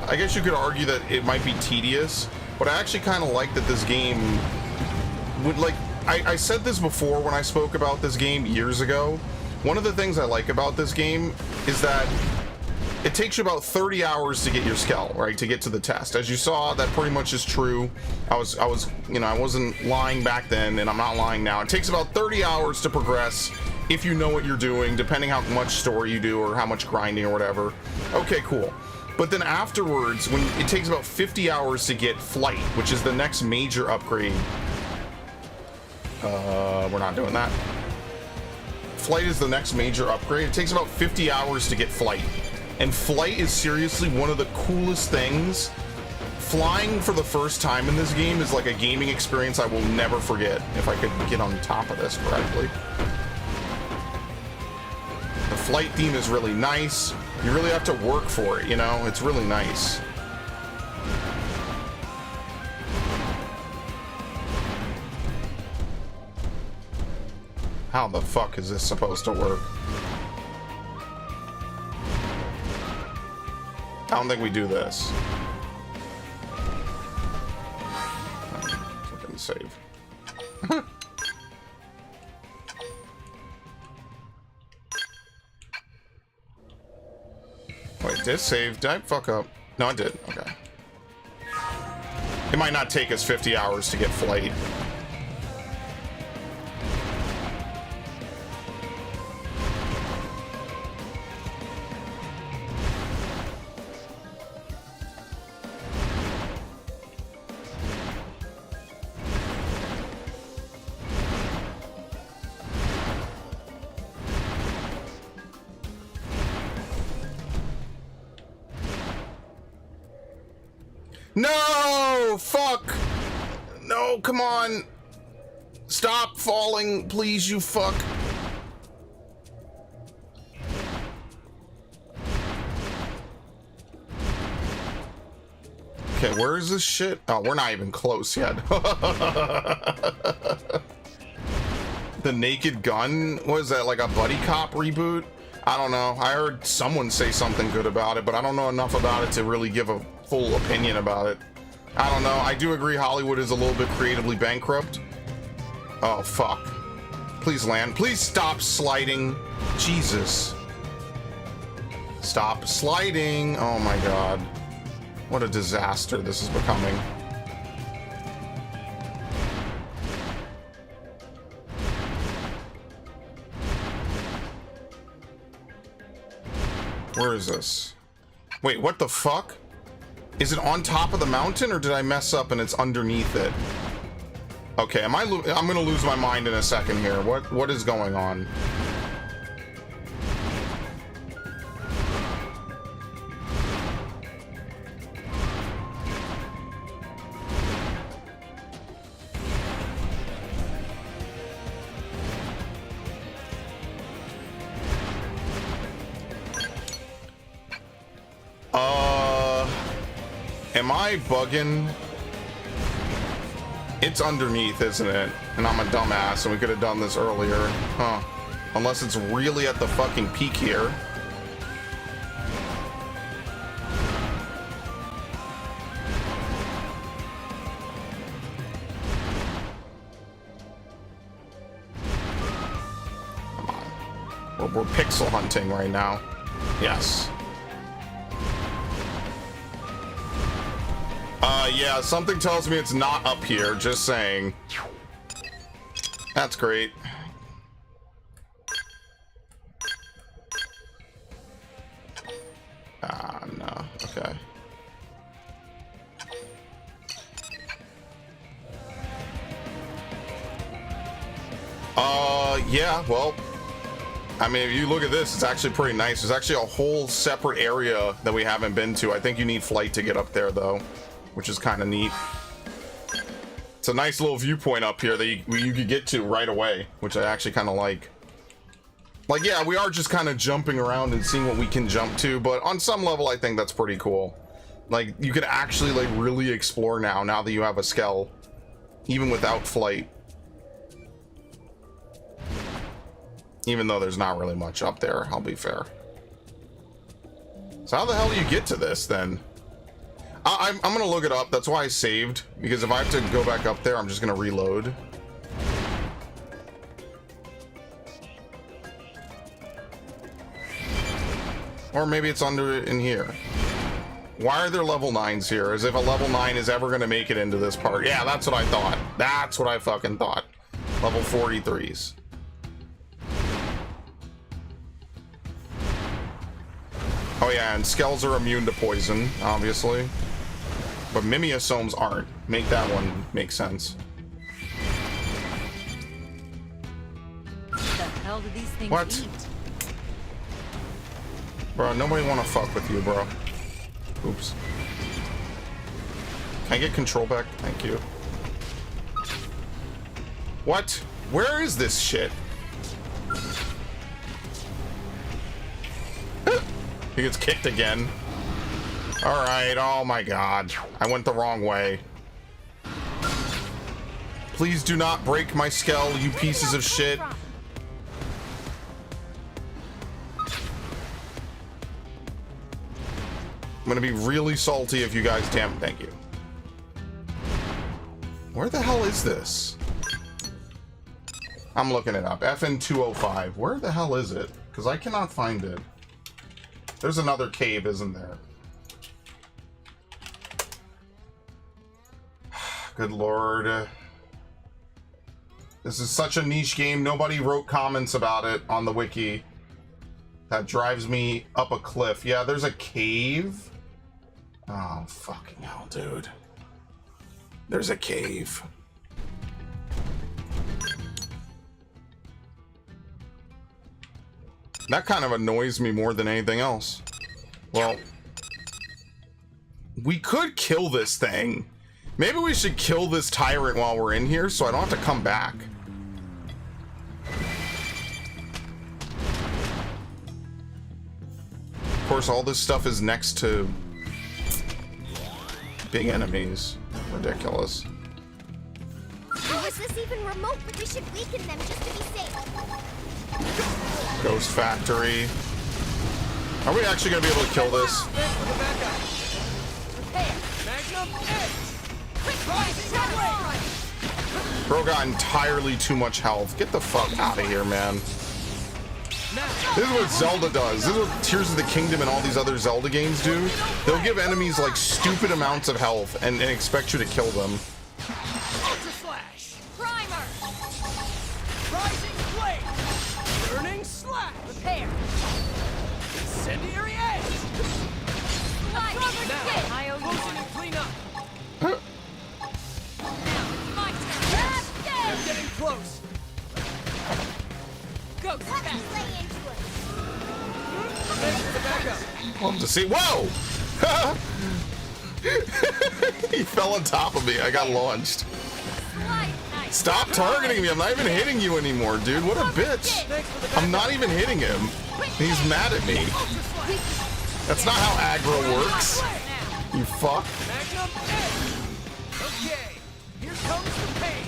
I guess you could argue that it might be tedious, but I actually kind of like that this game would, like, I said this before when I spoke about this game years ago. One of the things I like about this game is that it takes you about 30 hours to get your Skell, right? To get to the test. As you saw, that pretty much is true. I was, you know, I wasn't lying back then, and I'm not lying now. It takes about 30 hours to progress if you know what you're doing, depending how much story you do or how much grinding or whatever. Okay, cool. But then afterwards, when it takes about 50 hours to get flight, which is the next major upgrade. We're not doing that. Flight is the next major upgrade. It takes about 50 hours to get flight. And flight is seriously one of the coolest things. Flying for the first time in this game is like a gaming experience I will never forget, if I could get on top of this correctly. The flight theme is really nice. You really have to work for it, you know? It's really nice. How the fuck is this supposed to work? I don't think we do this. Fucking save. Wait, did save? Did I fuck up? No, I did. Okay. It might not take us 50 hours to get flight. No! Fuck! No, come on! Stop falling, please, you fuck! Okay, where is this shit? Oh, we're not even close yet. The Naked Gun? What is that, like a buddy cop reboot? I don't know. I heard someone say something good about it, but I don't know enough about it to really give a full opinion about it. I don't know. I do agree Hollywood is a little bit creatively bankrupt. Oh, fuck. Please land. Please stop sliding. Jesus. Stop sliding. Oh my god. What a disaster this is becoming. Where is this? Wait, what the fuck? Is it on top of the mountain, or did I mess up and it's underneath it? Okay, I'm gonna lose my mind in a second here. What is going on? Am I bugging? It's underneath, isn't it? And I'm a dumbass, and we could have done this earlier. Huh. Unless it's really at the fucking peak here. Come on. We're pixel hunting right now. Yes. Yeah, something tells me it's not up here, just saying. That's great. Ah, no. Okay. Yeah, well, I mean, if you look at this, it's actually pretty nice. There's actually a whole separate area that we haven't been to. I think you need flight to get up there, though, which is kind of neat. It's a nice little viewpoint up here that you could get to right away, which I actually kind of like. Like, yeah, we are just kind of jumping around and seeing what we can jump to, but on some level, I think that's pretty cool. Like, you could actually, like, really explore now that you have a Skell, even without flight. Even though there's not really much up there, I'll be fair. So how the hell do you get to this, then? I'm gonna look it up. That's why I saved, because if I have to go back up there, I'm just gonna reload. Or maybe it's under in here. Why are there level 9s here? As if a level 9 is ever gonna make it into this part. Yeah, that's what I thought. That's what I fucking thought. Level 43s. Oh yeah, and Skells are immune to poison, obviously. But Mimiosomes aren't. Make that one make sense. What the hell do these things What? eat? Bro, nobody wanna fuck with you, bro. Oops. Can I get control back? Thank you. What? Where is this shit? He gets kicked again. Alright, oh my god. I went the wrong way. Please do not break my Skell, you pieces of shit. I'm gonna be really salty if you guys damn. Thank you. Where the hell is this? I'm looking it up. FN205. Where the hell is it? Because I cannot find it. There's another cave, isn't there? Good lord. This is such a niche game. Nobody wrote comments about it on the wiki. That drives me up a cliff. Yeah, there's a cave. Oh, fucking hell, dude. There's a cave. That kind of annoys me more than anything else. Well, we could kill this thing. Maybe we should kill this tyrant while we're in here so I don't have to come back. Of course, all this stuff is next to big enemies. Ridiculous. How is this even remote? We should weaken them just to be safe. Ghost Factory. Are we actually gonna be able to kill this? Bro got entirely too much health. Get the fuck out of here, man. This is what Zelda does. This is what Tears of the Kingdom and all these other Zelda games do. They'll give enemies like stupid amounts of health and expect you to kill them. Ultra Slash! Primer! Rising Flame! Burning Slash! Repair! Incendiary Edge! Now, closing and clean up! Now, it's my turn! I'm getting close! Go, back! Thanks for the backup! Love to see. Whoa! He fell on top of me. I got launched. Stop targeting me. I'm not even hitting you anymore, dude. What a bitch. I'm not even hitting him. He's mad at me. That's not how aggro works. You fuck. Okay, here comes the pain.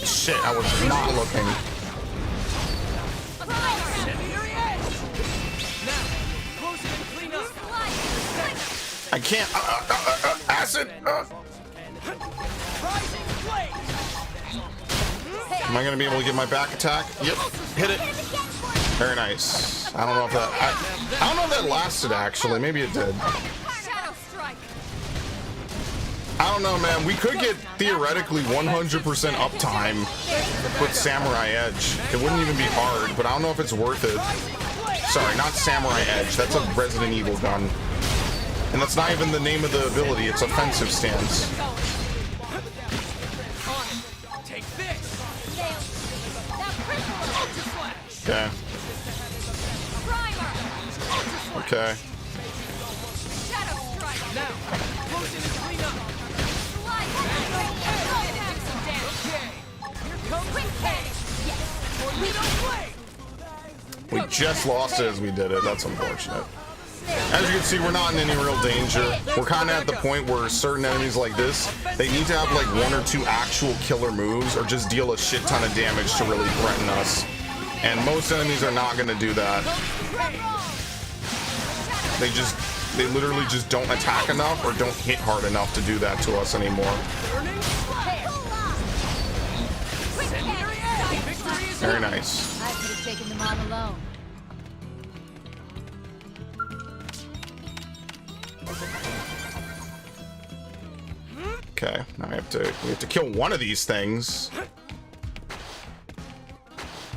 Shit, I was not looking. Incendiary edge. Now, close it and clean up. I can't. Acid. Rising blade. Am I gonna be able to get my back attack? Yep. Hit it. Very nice. I don't know if that. I don't know if that lasted actually. Maybe it did. Shadow strike. I don't know, man. We could get theoretically 100% uptime with Samurai Edge. It wouldn't even be hard, but I don't know if it's worth it. Sorry, not Samurai Edge. That's a Resident Evil gun. And that's not even the name of the ability. It's offensive stance. Take this. Okay. Okay. Shadow strike. Now, close it and clean up. Okay, here comes the pain. Tornado blade. We just lost it as we did it. That's unfortunate. As you can see, we're not in any real danger. We're kind of at the point where certain enemies like this, they need to have like 1 or 2 actual killer moves or just deal a shit ton of damage to really threaten us. And most enemies are not going to do that. They literally just don't attack enough or don't hit hard enough to do that to us anymore. Very nice. I could have taken them on alone. Okay, now we have to kill one of these things.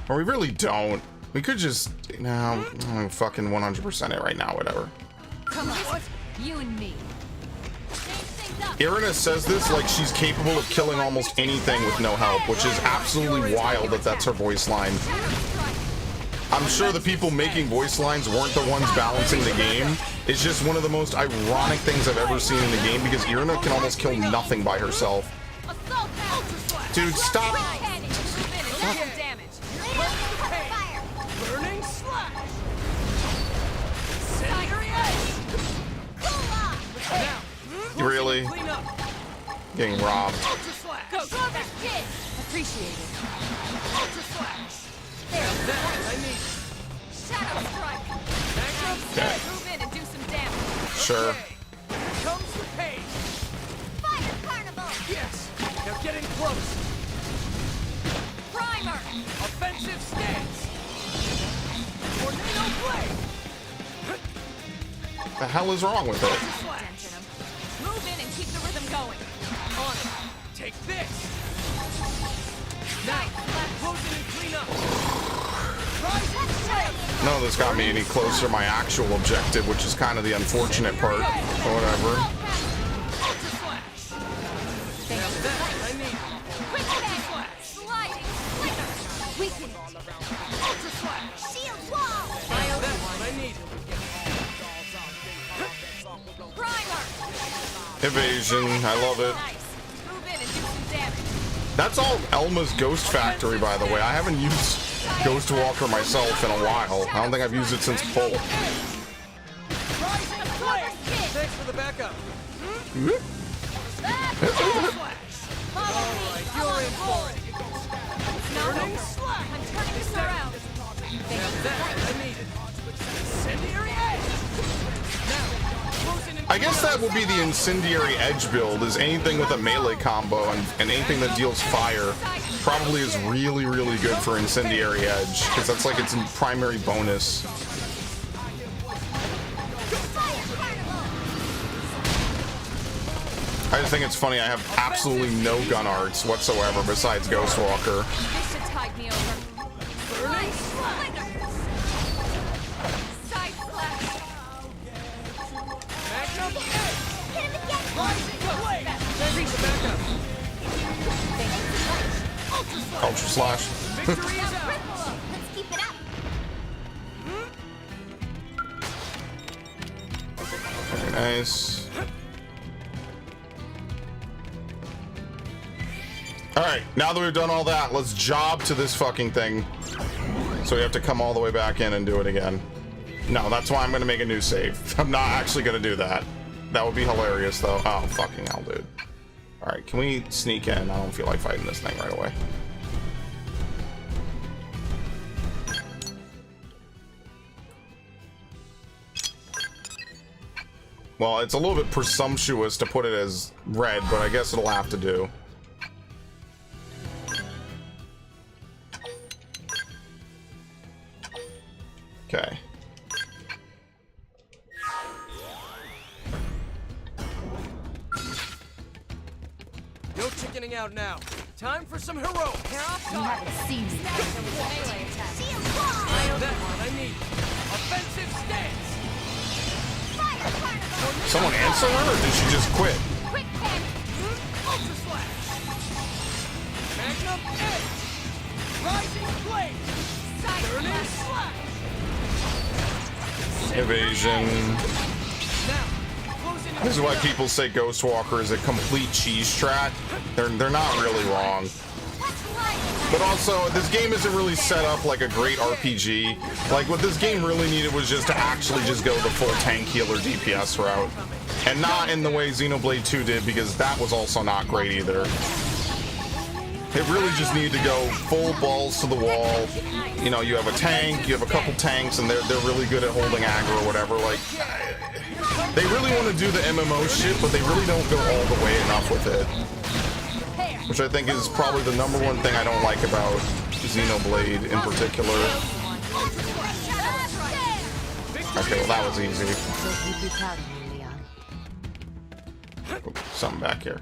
Or we really don't. We could just fucking 100% it right now, whatever. Come on, you and me. Irina says this like she's capable of killing almost anything with no help, which is absolutely wild that that's her voice line. I'm sure the people making voice lines weren't the ones balancing the game. It's just one of the most ironic things I've ever seen in the game because Irina can almost kill nothing by herself. Dude, stop. Burning slash. Really? Getting robbed. Go, kid. Appreciate it. Ultra slash. That I need. Shadow strike. Okay. Move in and do some damage. Sure. Here comes the pain. Fire carnival! Yes. They're getting close. Primer. Offensive stance. Tornado blade. The hell is wrong with it? Move in and keep the rhythm going. On it. Take this. Now, close it and clean up. None of this got me any closer to my actual objective, which is kind of the unfortunate part. But whatever. Ultra slash. That I need. Quick slash. Sliding. Flicker. Weaken. Ultra slash. Shield wall! That's what I need. Primer. Evasion. I love it. Nice. Move in and do some damage. That's all Elma's Ghost Factory, by the way. I haven't used Ghost Walker myself in a while. I don't think I've used it since Pull. Thanks for the backup. Alright, you're in for it. Burning slash. I'm turning this around. That I need it. Incendiary edge. Now, close it and I guess that would be the Incendiary Edge build, is anything with a melee combo and anything that deals fire probably is really, really good for Incendiary Edge, because that's like its primary bonus. I just think it's funny, I have absolutely no gun arts whatsoever besides Ghost Walker. This should tide me over. burning slash. Side slash. Magnum edge. Rising blade. Thanks for the backup. Ultra Slash. Victory is out. Let's keep it up! Very nice. Alright, now that we've done all that, let's job to this fucking thing. So we have to come all the way back in and do it again. No, that's why I'm going to make a new save. I'm not actually going to do that. That would be hilarious, though. Oh, fucking hell, dude. Alright, can we sneak in? I don't feel like fighting this thing right away. Well, it's a little bit presumptuous to put it as red, but I guess it'll have to do. Okay. No chickening out now. Time for some heroics. You haven't seen me. That's what I need. Offensive stance. Someone answer her, or did she just quit? Quick pen. Ultra slash. Magnum edge. Rising blade. Turning slash. Evasion. Now, closing. This is why people say Ghostwalker is a complete cheese track. They're not really wrong. But also, this game isn't really set up like a great RPG. Like, what this game really needed was just to actually just go the full tank healer DPS route. And not in the way Xenoblade 2 did, because that was also not great either. It really just needed to go full balls to the wall. You know, you have a tank, you have a couple tanks, and they're really good at holding aggro or whatever. Like, they really want to do the MMO shit, but they really don't go all the way enough with it. Which I think is probably the #1 thing I don't like about Xenoblade in particular. Okay, well that was easy. Oh, something back here.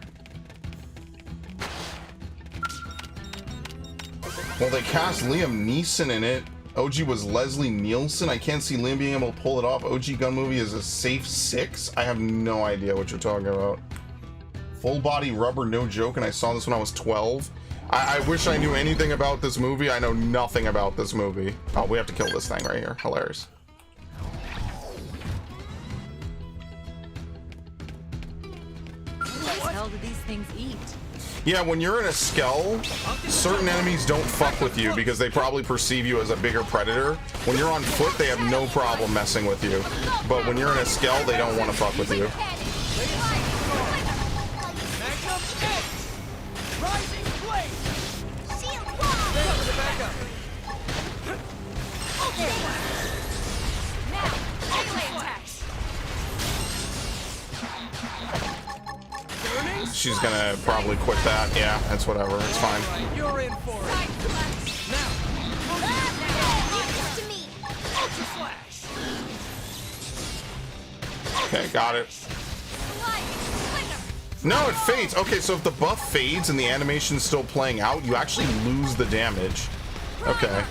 Well, they cast Liam Neeson in it. OG was Leslie Nielsen. I can't see Liam being able to pull it off. OG gun movie is a safe 6. I have no idea what you're talking about. Full body rubber, no joke, and I saw this when I was 12. I wish I knew anything about this movie. I know nothing about this movie. Oh, we have to kill this thing right here. Hilarious. What the hell do these things eat? Yeah, when you're in a skell, certain enemies don't fuck with you because they probably perceive you as a bigger predator. When you're on foot, they have no problem messing with you. But when you're in a skell, they don't want to fuck with you. Rising blade. Shield wall. Back up. Now, melee attacks. She's gonna probably quit that. Yeah, that's whatever. It's fine. You're in for it. Now. To me. Ultra slash. Okay, got it. No, it fades. Okay, so if the buff fades and the animation's still playing out, you actually lose the damage. Okay.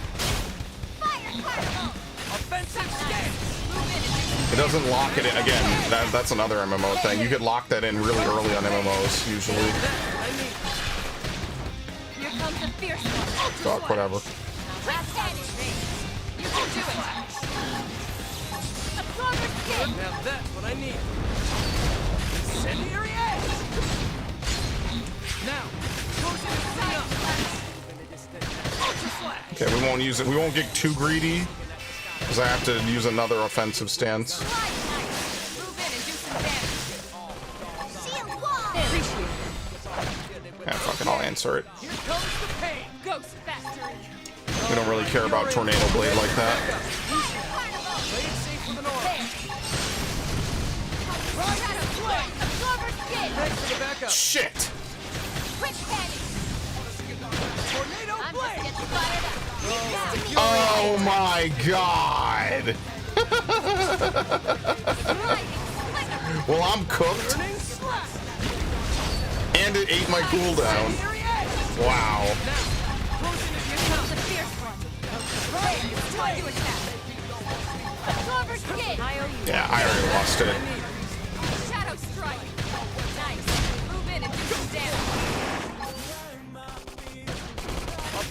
It doesn't lock it in. Again, that's another MMO thing. You could lock that in really early on MMOs, usually. Here comes the fierce one. Fuck, whatever. You can do it. A stronger skin. Now that's what I need. Incendiary edge. Now, closing the thing up. Ultra slash. Okay, we won't use it. We won't get too greedy, because I have to use another offensive stance. Move in and do some damage. Shield wall. Yeah, fucking, I'll answer it. Here comes the pain. Ghost factory. We don't really care about Tornado Blade like that. Play it safe with an aura. Rising blade. Absorber skin. Thanks for the backup. Shit! Quick panic. Tornado I'm blade. just getting fired up. Oh my god! Well, I'm cooked. Turning slash. And it ate my cooldown. Incendiary edge. Wow. Now, closing the Here comes the fierce one. Right, it's time to attack. Absorber skin. I owe you. Yeah, I already lost it. Shadow strike. Nice. Move in and do some damage.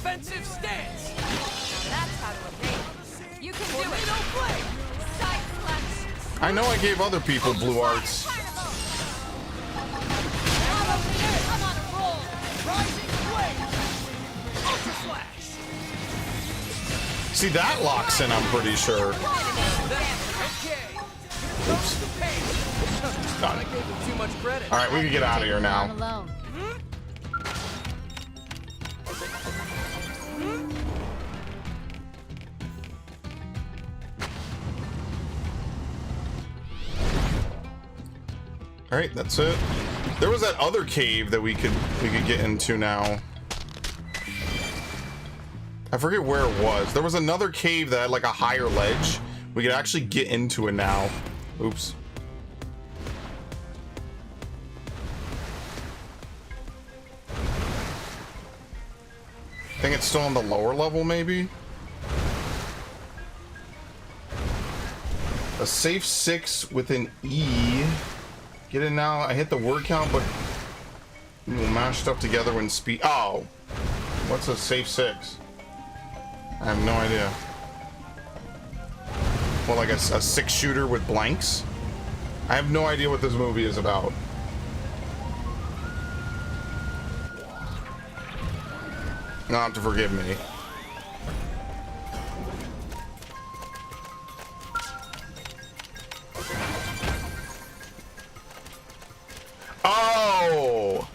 offensive stance. That's how to evade. You can do it. Blade. Side slash. I know I gave other people blue arts. I'm on a roll. Rising blade. Ultra slash. See, that locks in, I'm pretty sure. Okay. Oops. The pain. Done. I gave him too much credit. All right, we can get out of here now. Alone. All right, that's it. There was that other cave that we could get into now. I forget where it was. There was another cave that had like a higher ledge. We could actually get into it now. Oops. I think it's still on the lower level, maybe? A safe 6 with an E. Get in now. I hit the word count, but we'll mash stuff together when speed. Oh, what's a safe 6? I have no idea. Well, like a 6-shooter with blanks? I have no idea what this movie is about. You'll have to forgive me. Oh!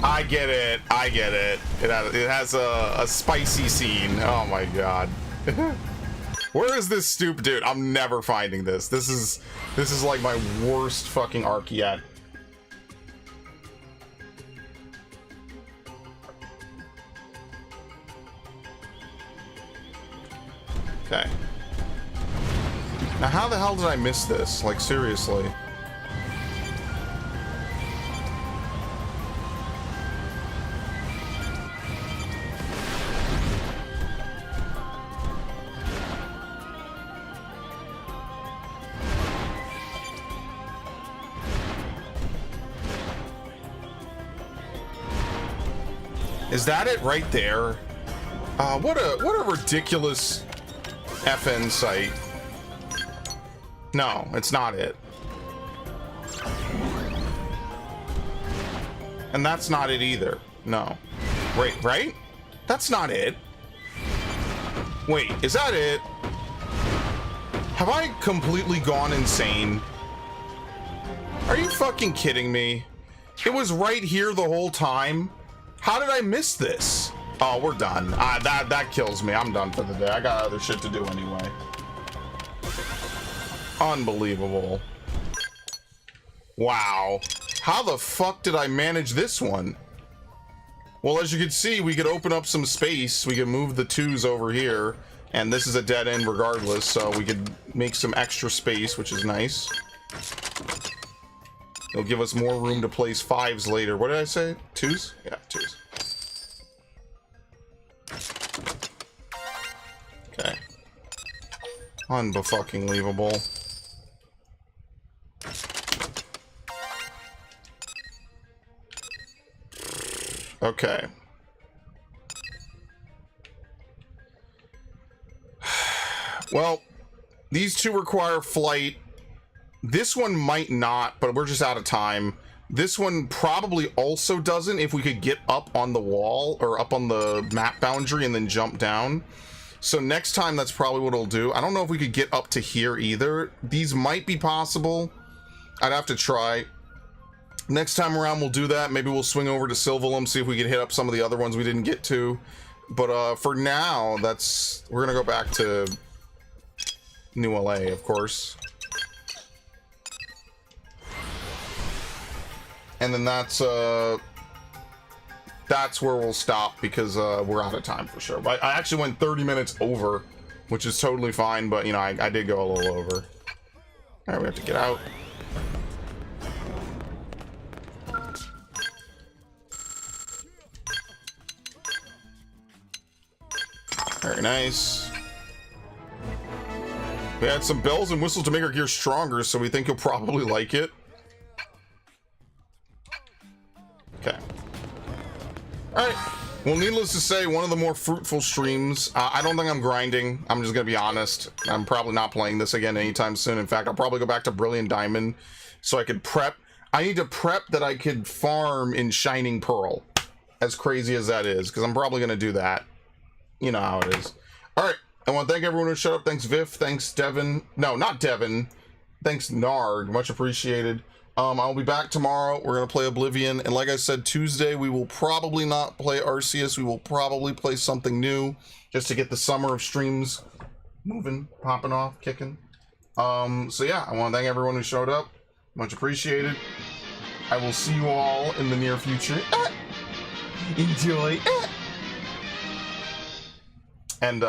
I get it. I get it. It has a spicy scene. Oh my god. Where is this stupid dude? I'm never finding this. This is like my worst fucking arc yet. Okay. Now how the hell did I miss this? Like seriously. Is that it right there? What a ridiculous FN site. No, it's not it. And that's not it either. No. Wait, right? That's not it. Wait, is that it? Have I completely gone insane? Are you fucking kidding me? It was right here the whole time. How did I miss this? Oh, we're done. That kills me. I'm done for the day. I got other shit to do anyway. Unbelievable. Wow. How the fuck did I manage this one? Well, as you can see, we could open up some space. We can move the 2s over here. And this is a dead end regardless, so we could make some extra space, which is nice. It'll give us more room to place 5s later. What did I say? 2s? Yeah, 2s. Okay. Unfucking-leavable. Okay. Well, these 2 require flight. This one might not, but we're just out of time. This one probably also doesn't if we could get up on the wall or up on the map boundary and then jump down. So next time, that's probably what it'll do. I don't know if we could get up to here either. These might be possible. I'd have to try. Next time around, we'll do that. Maybe we'll swing over to Sylvalum, see if we can hit up some of the other ones we didn't get to. But for now, we're gonna go back to New LA, of course. And then that's where we'll stop because we're out of time for sure. But I actually went 30 minutes over, which is totally fine, but you know, I did go a little over. All right, we have to get out. Very nice. We had some bells and whistles to make our gear stronger, so we think you'll probably like it. Okay. Alright. Well, needless to say, one of the more fruitful streams. I don't think I'm grinding. I'm just gonna be honest. I'm probably not playing this again anytime soon. In fact, I'll probably go back to Brilliant Diamond so I could prep. I need to prep that I could farm in Shining Pearl. As crazy as that is, because I'm probably gonna do that. You know how it is. Alright. I want to thank everyone who showed up. Thanks, Viv. Thanks, Devin. No, not Devin. Thanks, Narg. Much appreciated. I'll be back tomorrow. We're going to play Oblivion. And like I said, Tuesday, we will probably not play Arceus. We will probably play something new just to get the summer of streams moving, popping off, kicking. So yeah, I want to thank everyone who showed up. Much appreciated. I will see you all in the near future. Enjoy. And,